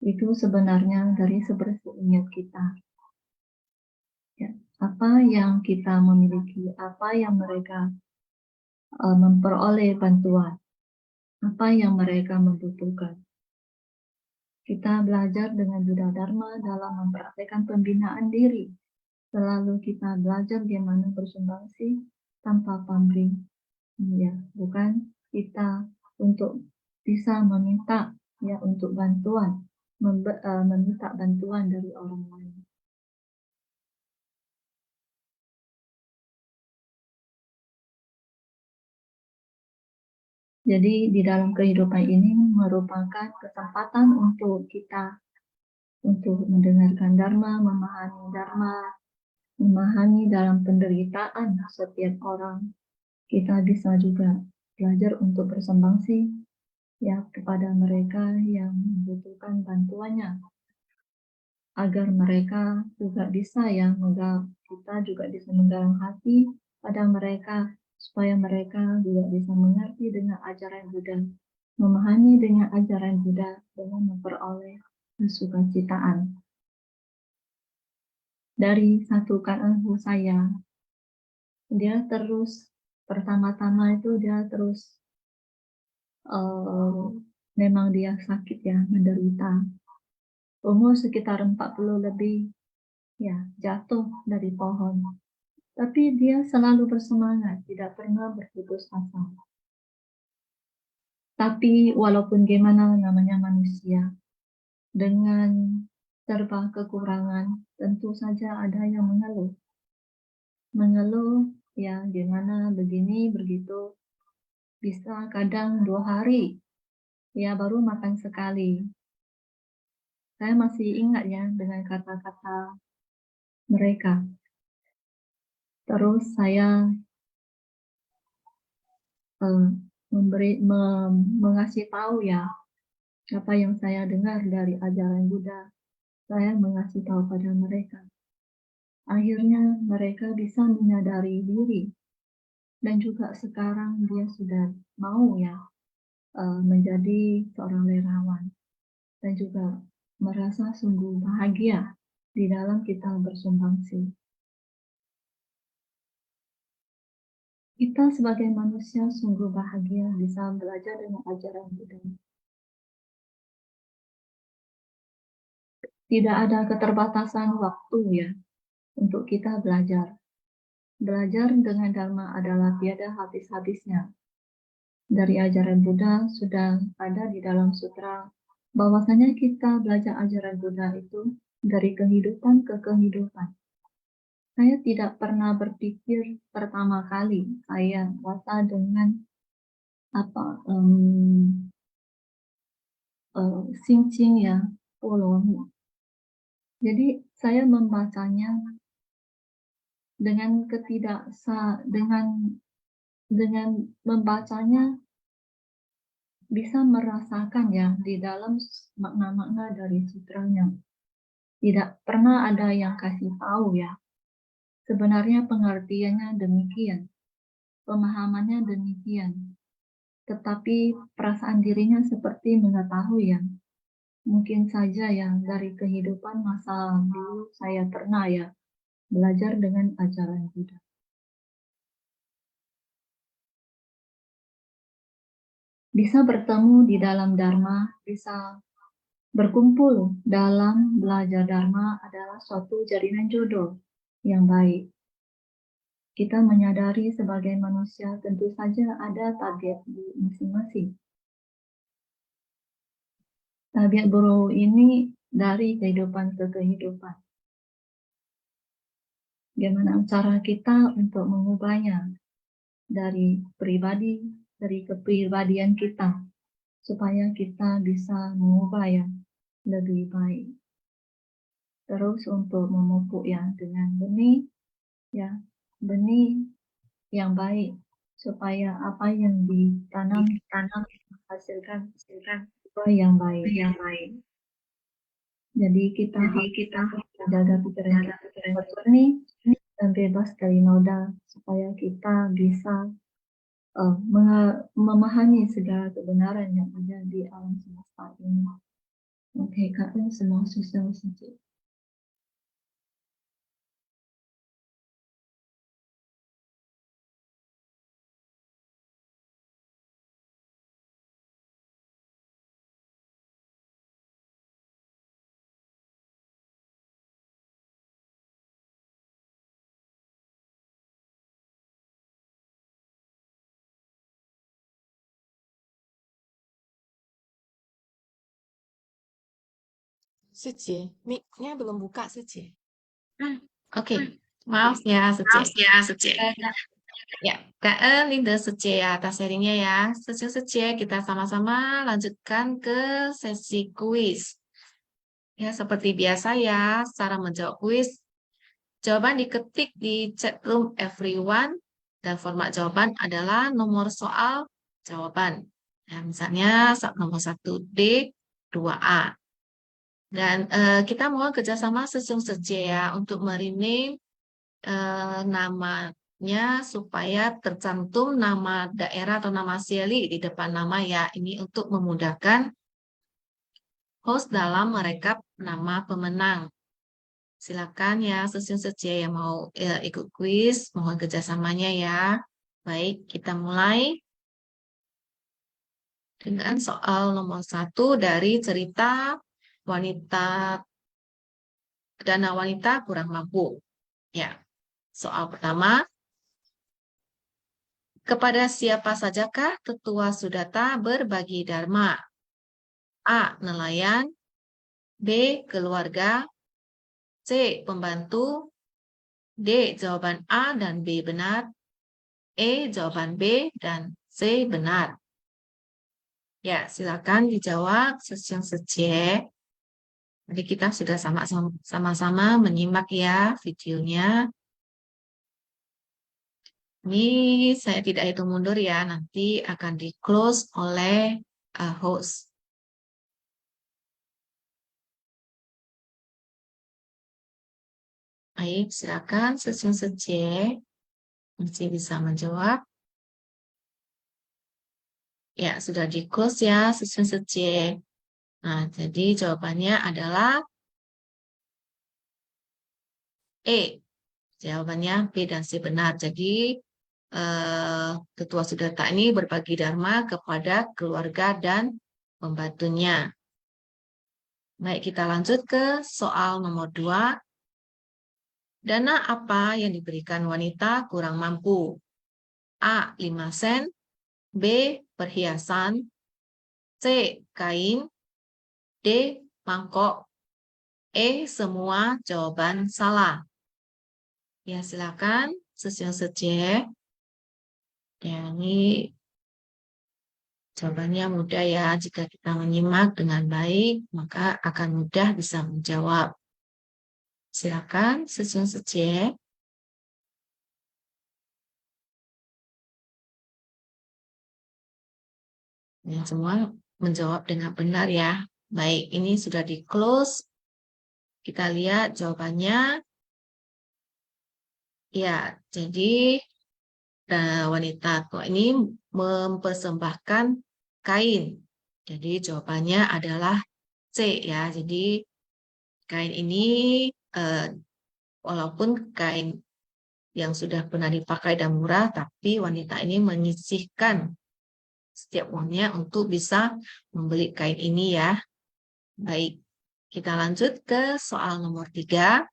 itu sebenarnya dari sebersih niat kita. Ya, apa yang kita memiliki, apa yang mereka memperoleh bantuan, apa yang mereka membutuhkan. Kita belajar dengan Buddha Dharma dalam mempraktekkan pembinaan diri. Selalu kita belajar bagaimana bersumbangsi tanpa pamrih. Ya, bukan kita untuk bisa meminta ya untuk bantuan, meminta bantuan dari orang lain. Jadi di dalam kehidupan ini merupakan kesempatan untuk kita untuk mendengarkan Dharma, memahami dalam penderitaan setiap orang. Kita bisa juga belajar untuk bersumbangsi ya kepada mereka yang membutuhkan bantuannya, agar mereka juga bisa ya kita juga bisa menggalang hati pada mereka supaya mereka juga bisa mengerti dengan ajaran Buddha, memahami dengan ajaran Buddha dengan memperoleh kesukacitaan. Dari satu KNU saya, dia terus pertama-tama itu dia terus memang dia sakit ya, menderita. Umur sekitar 40 lebih, ya jatuh dari pohon. Tapi dia selalu bersemangat, tidak pernah berputus asa. Tapi walaupun gimana namanya manusia, dengan serba kekurangan, tentu saja ada yang mengeluh. Mengeluh, ya gimana begini, begitu. Bisa kadang 2 hari, ya baru makan sekali. Saya masih ingat ya dengan kata-kata mereka. Terus saya mengasih tahu ya apa yang saya dengar dari ajaran Buddha. Saya mengasih tahu pada mereka. Akhirnya mereka bisa menyadari diri dan juga sekarang dia sudah mau ya menjadi seorang relawan dan juga merasa sungguh bahagia di dalam kita bersumbangsi. Kita sebagai manusia sungguh bahagia bisa belajar dengan ajaran Buddha. Tidak ada keterbatasan waktu ya untuk kita belajar. Belajar dengan Dharma adalah tiada habis-habisnya. Dari ajaran Buddha sudah ada di dalam sutra bahwasanya kita belajar ajaran Buddha itu dari kehidupan ke kehidupan. Saya tidak pernah berpikir pertama kali saya rasa dengan Xingqing ya, Polomi. Jadi saya membacanya dengan dengan membacanya bisa merasakan ya di dalam makna-makna dari sutranya. Tidak pernah ada yang kasih tahu ya. Sebenarnya pengertiannya demikian, pemahamannya demikian. Tetapi perasaan dirinya seperti mengetahui ya. Mungkin saja ya dari kehidupan masa dulu saya pernah ya belajar dengan ajaran Buddha. Bisa bertemu di dalam Dharma, bisa berkumpul dalam belajar Dharma adalah suatu jalinan jodoh yang baik. Kita menyadari sebagai manusia tentu saja ada target masing-masing. Tabiat buruk ini dari kehidupan ke kehidupan. Bagaimana cara kita untuk mengubahnya dari kepribadian kita supaya kita bisa mengubah yang lebih baik. Terus untuk memupuk ya dengan benih yang baik supaya apa yang ditanam hasilkan buah yang baik. Jadi kita harus menjaga pikiran kita jernih dan bebas dari noda supaya kita bisa memahami segala kebenaran yang ada di alam semesta ini. Oke, Kak, semua susah saja. Suci, mic-nya belum buka, Suci. Oke, maaf ya, Suci. Ya, Kak Linda Suci ya atas sharingnya ya. Suci, kita sama-sama lanjutkan ke sesi kuis. Ya, seperti biasa ya, cara menjawab kuis. Jawaban diketik di chat room everyone dan format jawaban adalah nomor soal jawaban. Ya, misalnya nomor 1D, 2A. Dan kita mau kerjasama sesung saja ya untuk merename namanya supaya tercantum nama daerah atau nama Shelly di depan nama ya. Ini untuk memudahkan host dalam merekap nama pemenang. Silakan ya sesung saja yang mau ikut kuis, mohon kerjasamanya ya. Baik, kita mulai dengan soal nomor 1 dari cerita dana wanita kurang mampu. Ya, soal pertama. Kepada siapa sajakah Tetua Sudata berbagi dharma? A. Nelayan. B. Keluarga. C. Pembantu. D. Jawaban A dan B benar. E. Jawaban B dan C benar. Ya, silakan dijawab sejauh. Jadi kita sudah sama-sama menyimak ya videonya. Ini saya tidak hitung mundur ya, nanti akan di-close oleh host. Baik, silakan sejauh masih bisa menjawab. Ya, sudah di-close ya sejauh. Nah, jadi jawabannya adalah E. Jawabannya B dan C benar. Jadi Tetua Sudata ini berbagi dharma kepada keluarga dan pembantunya. Baik, kita lanjut ke soal nomor 2. Dana apa yang diberikan wanita kurang mampu? A. 5 sen. B. Perhiasan. C. Kain. D. Mangkok. E. Semua jawaban salah. Ya, silakan sejauh. Ya, ini jawabannya mudah ya. Jika kita menyimak dengan baik, maka akan mudah bisa menjawab. Silakan sejauh. Ya, semua menjawab dengan benar ya. Baik, ini sudah di-close. Kita lihat jawabannya. Ya, jadi wanita tua ini mempersembahkan kain. Jadi jawabannya adalah C ya. Jadi kain ini walaupun kain yang sudah pernah dipakai dan murah, tapi wanita ini menyisihkan setiap uangnya untuk bisa membeli kain ini ya. Baik, kita lanjut ke soal nomor 3.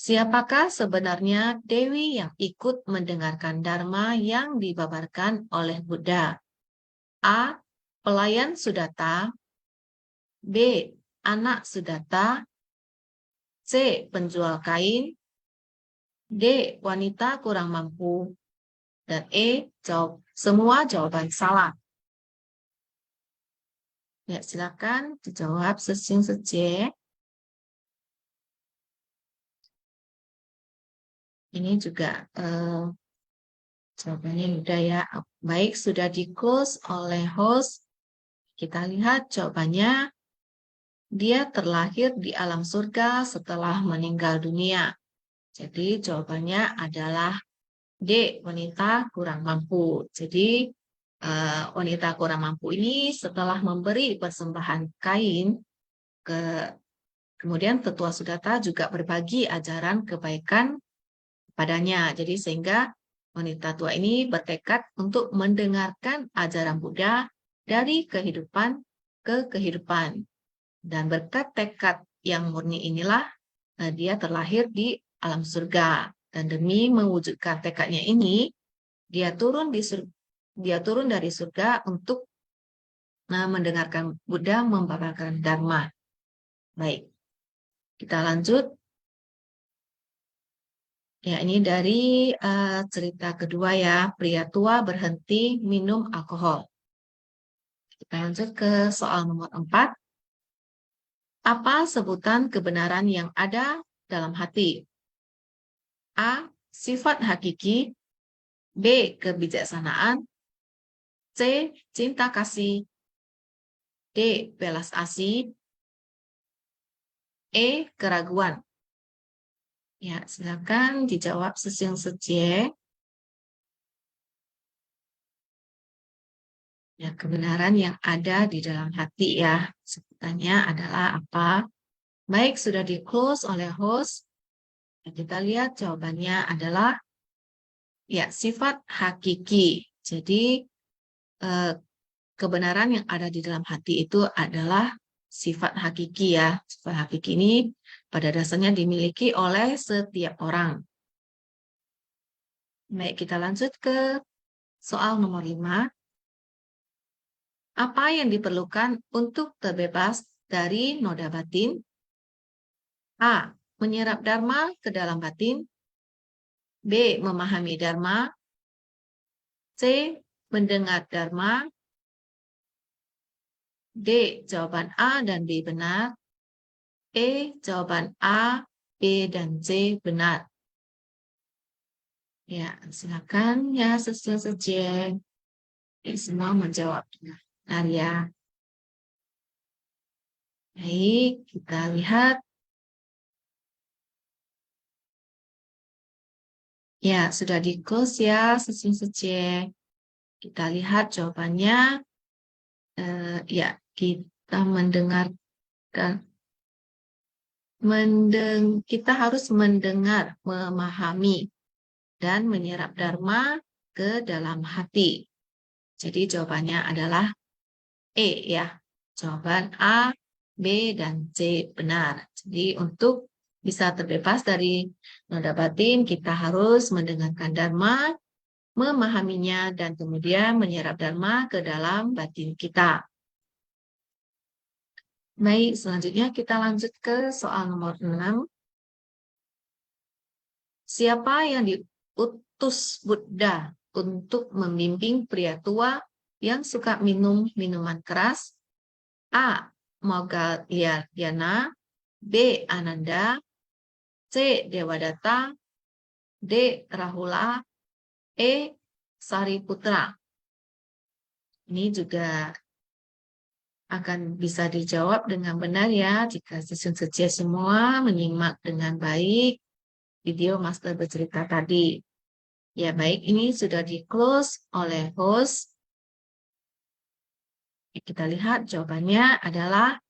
Siapakah sebenarnya Dewi yang ikut mendengarkan Dharma yang dibabarkan oleh Buddha? A. Pelayan Sudatta. B. Anak Sudatta. C. Penjual kain. D. Wanita kurang mampu. Dan E. Semua jawaban salah. Ya, silakan dijawab sesing-sejeh. Ini juga jawabannya mudah ya. Baik, sudah di-close oleh host. Kita lihat jawabannya. Dia terlahir di alam surga setelah meninggal dunia. Jadi jawabannya adalah D, wanita kurang mampu. Jadi wanita kurang mampu ini setelah memberi persembahan kain, kemudian Tetua Sudatta juga berbagi ajaran kebaikan padanya. Jadi sehingga wanita tua ini bertekad untuk mendengarkan ajaran Buddha dari kehidupan ke kehidupan. Dan berkat tekad yang murni inilah dia terlahir di alam surga. Dan demi mewujudkan tekadnya ini, dia turun dari surga untuk mendengarkan Buddha membabarkan Dharma. Baik, kita lanjut. Ya, ini dari cerita kedua ya, pria tua berhenti minum alkohol. Kita lanjut ke soal nomor 4. Apa sebutan kebenaran yang ada dalam hati? A. Sifat hakiki. B. Kebijaksanaan. C. Cinta kasih. D. Belas asih. E. Keraguan. Ya, silakan dijawab sesing-sejeh. Ya, kebenaran yang ada di dalam hati ya. Sebutannya adalah apa? Baik, sudah di-close oleh host. Kita lihat jawabannya adalah ya, sifat hakiki. Jadi kebenaran yang ada di dalam hati itu adalah sifat hakiki ya. Sifat hakiki ini pada dasarnya dimiliki oleh setiap orang. Baik, kita lanjut ke soal nomor 5. Apa yang diperlukan untuk terbebas dari noda batin? A. Menyerap Dharma ke dalam batin. B. Memahami Dharma. C. Mendengar Dharma. D. Jawaban A dan B benar. E. Jawaban A, B, dan C benar. Ya, silakan ya sesing-sejeh. Semua menjawab benar ya. Baik, kita lihat. Ya, sudah di-close ya sesing-sejeh. Kita lihat jawabannya. Ya, kita mendengarkan. Kita harus mendengar, memahami, dan menyerap Dharma ke dalam hati. Jadi jawabannya adalah E ya. Jawaban A, B, dan C benar. Jadi untuk bisa terbebas dari noda batin, kita harus mendengarkan Dharma, memahaminya, dan kemudian menyerap Dharma ke dalam batin kita. Baik, selanjutnya kita lanjut ke soal nomor 6. Siapa yang diutus Buddha untuk membimbing pria tua yang suka minum minuman keras? A. Moggallana. B. Ananda. C. Devadatta. D. Rahula. E. Sariputra. Ini juga akan bisa dijawab dengan benar ya jika sesing-sejeh semua menyimak dengan baik video master bercerita tadi. Ya baik, ini sudah di-close oleh host. Kita lihat jawabannya adalah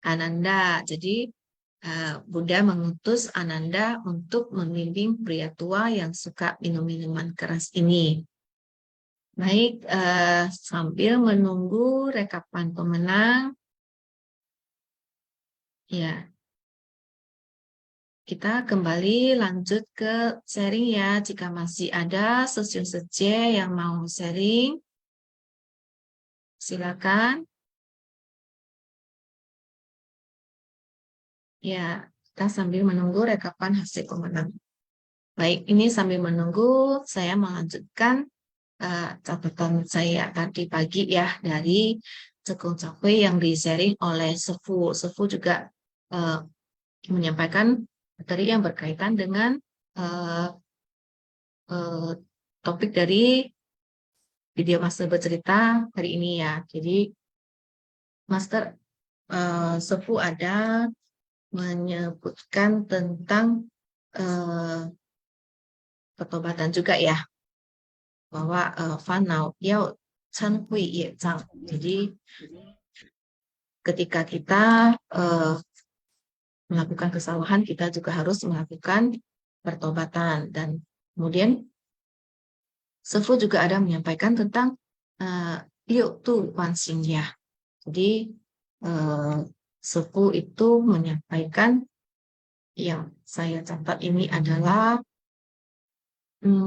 Ananda. Jadi Buddha mengutus Ananda untuk membimbing pria tua yang suka minum minuman keras ini. Baik, sambil menunggu rekapan pemenang. Ya. kita kembali lanjut ke sharing ya. Jika masih ada Sesyong Sejie yang mau sharing, silakan. Ya, kita sambil menunggu rekapan hasil pemenang. Baik, ini sambil menunggu saya melanjutkan catatan saya tadi pagi ya dari Cekung Cakwe yang di-sharing oleh Sefu. Sefu juga menyampaikan materi yang berkaitan dengan topik dari video Master bercerita hari ini ya. Jadi Master Sefu ada menyebutkan tentang pertobatan juga ya, bahwa fanau yao chan hui ye zang. Jadi ketika kita melakukan kesalahan, kita juga harus melakukan pertobatan. Dan kemudian Sefu juga ada menyampaikan tentang liu tu wan xing ya. Jadi Sefu itu menyampaikan yang saya catat ini adalah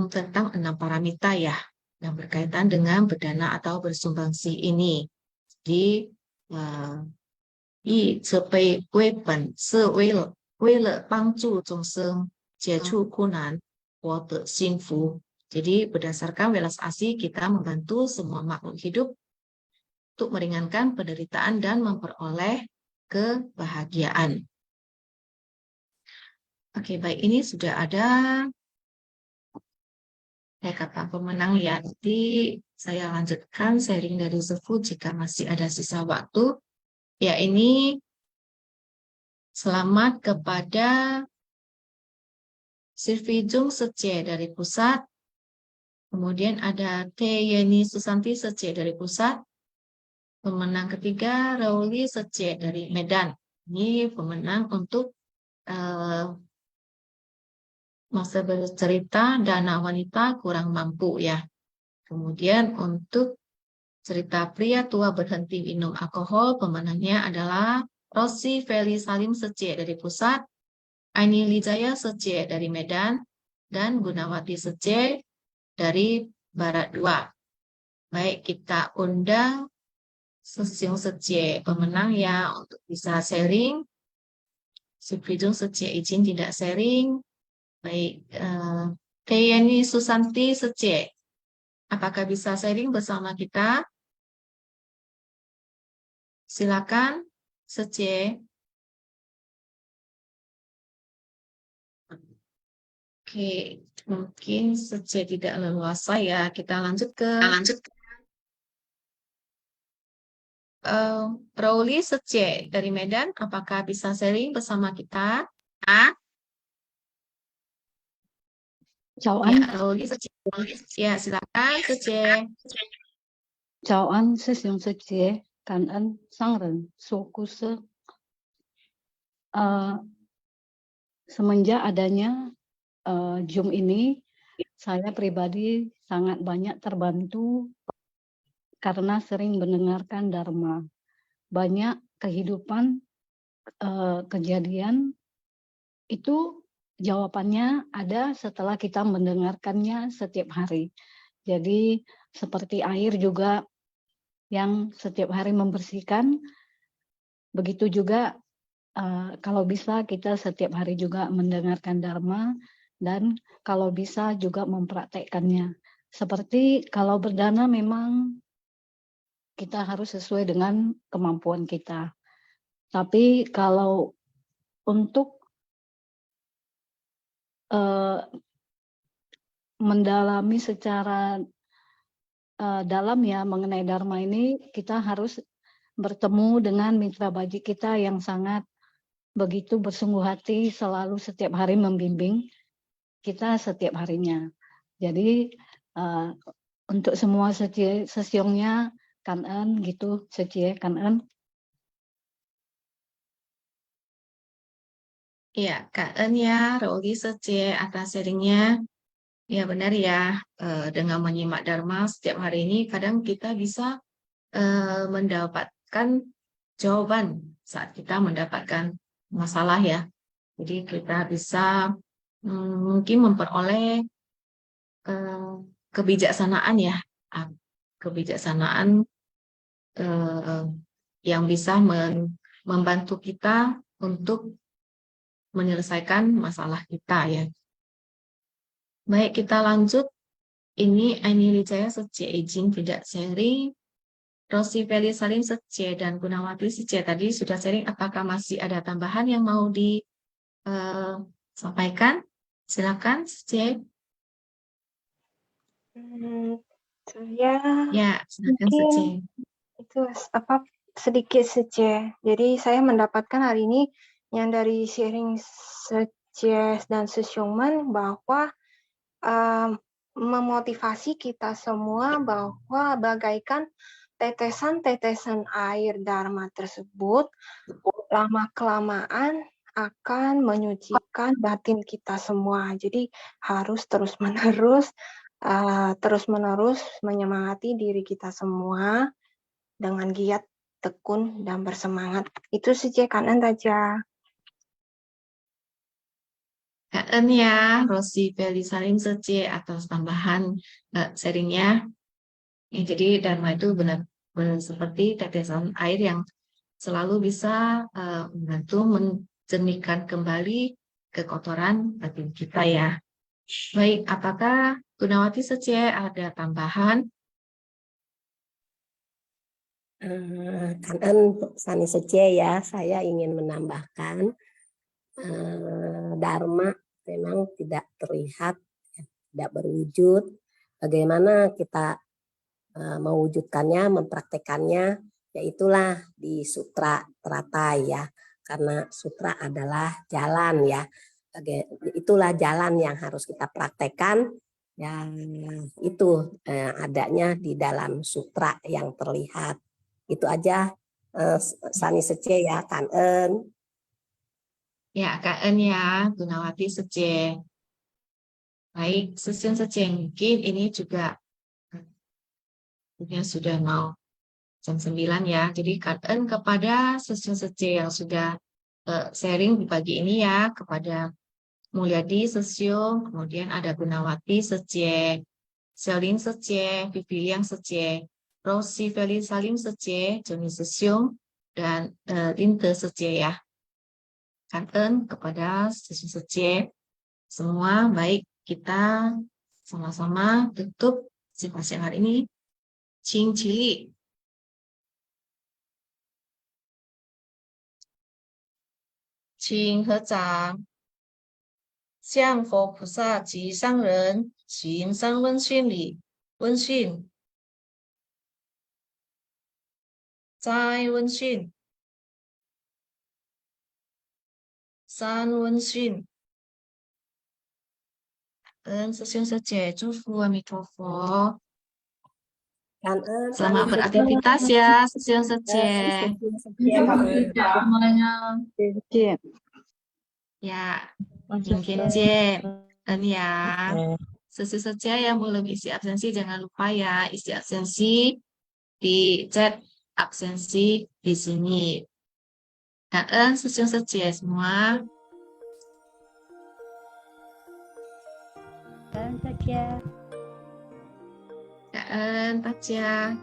tentang 6 paramita ya, yang berkaitan dengan berdana atau bersumbangsi ini. Jadi, 以慈悲为本，是为了帮助众生解除苦难，获得幸福。Jadi berdasarkan welas asih kita membantu semua makhluk hidup untuk meringankan penderitaan dan memperoleh kebahagiaan. Oke, baik, ini sudah ada kata pemenang ya. Nanti saya lanjutkan sharing dari Sefu jika masih ada sisa waktu. Ya, ini selamat kepada Sirvijung Sece dari pusat. Kemudian ada Yeni Susanti Sece dari pusat. Pemenang ketiga Rauli Sece dari Medan. Ini pemenang untuk masa bercerita Dana Wanita Kurang Mampu ya. Kemudian untuk cerita pria tua berhenti minum alkohol, pemenangnya adalah Rosi Feli Salim Sece dari pusat, Aini Lijaya Sece dari Medan, dan Gunawati Sece dari Barat 2. Baik, kita undang Sesyong Sece pemenang ya untuk bisa sharing. Siprijung Sece izin tidak sharing. Baik, Teyeni Susanti Sece, apakah bisa sharing bersama kita? Silakan, Sece. Oke, mungkin Sece tidak leluasa ya. Kita lanjut ke Rauli Sece dari Medan, apakah bisa sharing bersama kita? Chào Ya, anh, Rauli Sece. Ya, silakan Sece. chào anh, Sesyong Secie, cảm ơn sang rừng Sokusa. Semenjak adanya Zoom ini, saya pribadi sangat banyak terbantu karena sering mendengarkan Dharma. Banyak kehidupan kejadian itu jawabannya ada setelah kita mendengarkannya setiap hari. Jadi seperti air juga yang setiap hari membersihkan, begitu juga kalau bisa kita setiap hari juga mendengarkan Dharma dan kalau bisa juga mempraktekkannya. Seperti kalau berdana memang kita harus sesuai dengan kemampuan kita. Tapi kalau untuk mendalami secara dalam ya mengenai Dharma ini, kita harus bertemu dengan mitra baji kita yang sangat begitu bersungguh hati selalu setiap hari membimbing kita setiap harinya. Jadi untuk semua sesiongnya kan-en gitu, Secie kan-en. Ya, Kak En ya, Rauli Secie atas sharingnya. Ya benar ya, dengan menyimak Dharma setiap hari ini kadang kita bisa mendapatkan jawaban saat kita mendapatkan masalah ya. Jadi kita bisa mungkin memperoleh kebijaksanaan ya, kebijaksanaan yang bisa membantu kita untuk menyelesaikan masalah kita ya. Baik, kita lanjut. Ini Aini Wijaya Sece izin tidak sharing. Rosi Feli Salim Sece dan Gunawati Sece tadi sudah sharing. Apakah masih ada tambahan yang mau disampaikan? Silakan Sece. Saya Ya, silakan Sece. mungkin itu sedikit saja. Jadi saya mendapatkan hari ini yang dari sharing Sece dan Sesyongman bahwa memotivasi kita semua bahwa bagaikan tetesan-tetesan air Dharma tersebut lama-kelamaan akan menyucikan batin kita semua. Jadi harus terus-menerus menyemangati diri kita semua dengan giat, tekun, dan bersemangat. Itu saja Kanan Taja. Kaen ya, Rosi Feli Salim Sece atas tambahan sharingnya. Ya, jadi Dharma itu benar seperti tetesan air yang selalu bisa membantu menjernihkan kembali kekotoran batin kita ya. Baik, apakah Gunawati Sece ada tambahan? Kanan Sani Sece ya, saya ingin menambahkan Dharma memang tidak terlihat, tidak berwujud. Bagaimana kita mewujudkannya, mempraktekannya, yaitulah di Sutra Teratai ya. Karena sutra adalah jalan ya. Itulah jalan yang harus kita praktekkan. Dan itu adanya di dalam sutra yang terlihat. Itu aja Sani Sece ya, Kanen. Ya, Kaen ya, Gunawati Sece. Baik, Susun Sece mungkin ini juga sudah mau jam 9 ya. Jadi Kaen kepada Susun Sece yang sudah sharing di pagi ini ya, kepada Mulyadi Sesyung, kemudian ada Gunawati Sece, Selin Sece, Vivi Liang Sece, Rosi Feli Salim Sece, Joni Sesyung, dan Rinte Sece ya. Kaen kepada Susun Sece semua. Baik, kita sama-sama tutup sesi hari ini. Cing Cili. Cing He Zhang. 向佛菩萨及上人行三问讯礼。问讯，再问讯，三问讯。师兄师姐，祝福阿弥陀佛。Selamat beraktivitas ya, sư兄师姐。 semuanya. Ya, mungkin ya. Sesuai saja yang belum isi absensi jangan lupa ya isi absensi di chat absensi di sini. Kaen sesuai saja semua. Kaen saja. Kaen saja.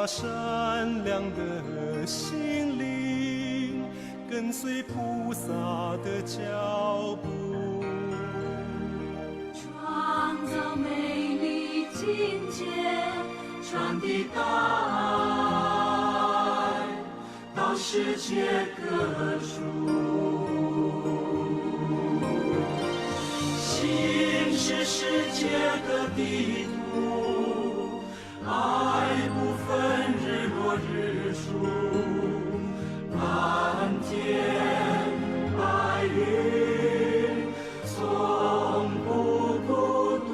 善良的心灵，跟随菩萨的脚步，创造美丽境界，传递大爱。世界各处。心是世界的地图，爱不分日落日出，蓝天白云从不孤独。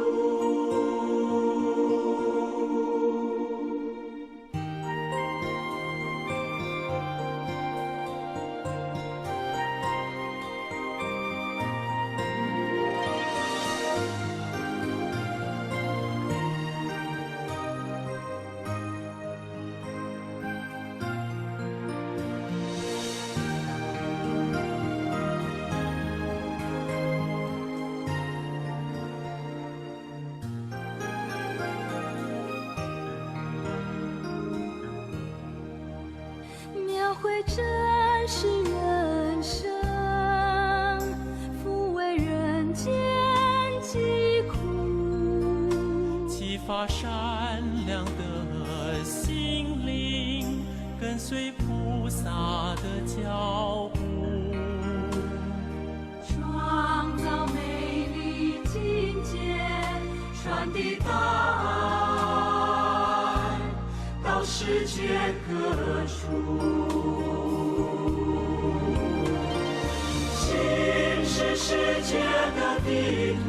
描绘真实人生，抚慰人间疾苦，启发善良的心灵，跟随菩萨的脚步，创造美丽境界，传递大爱到世界各处。心是世界的地图，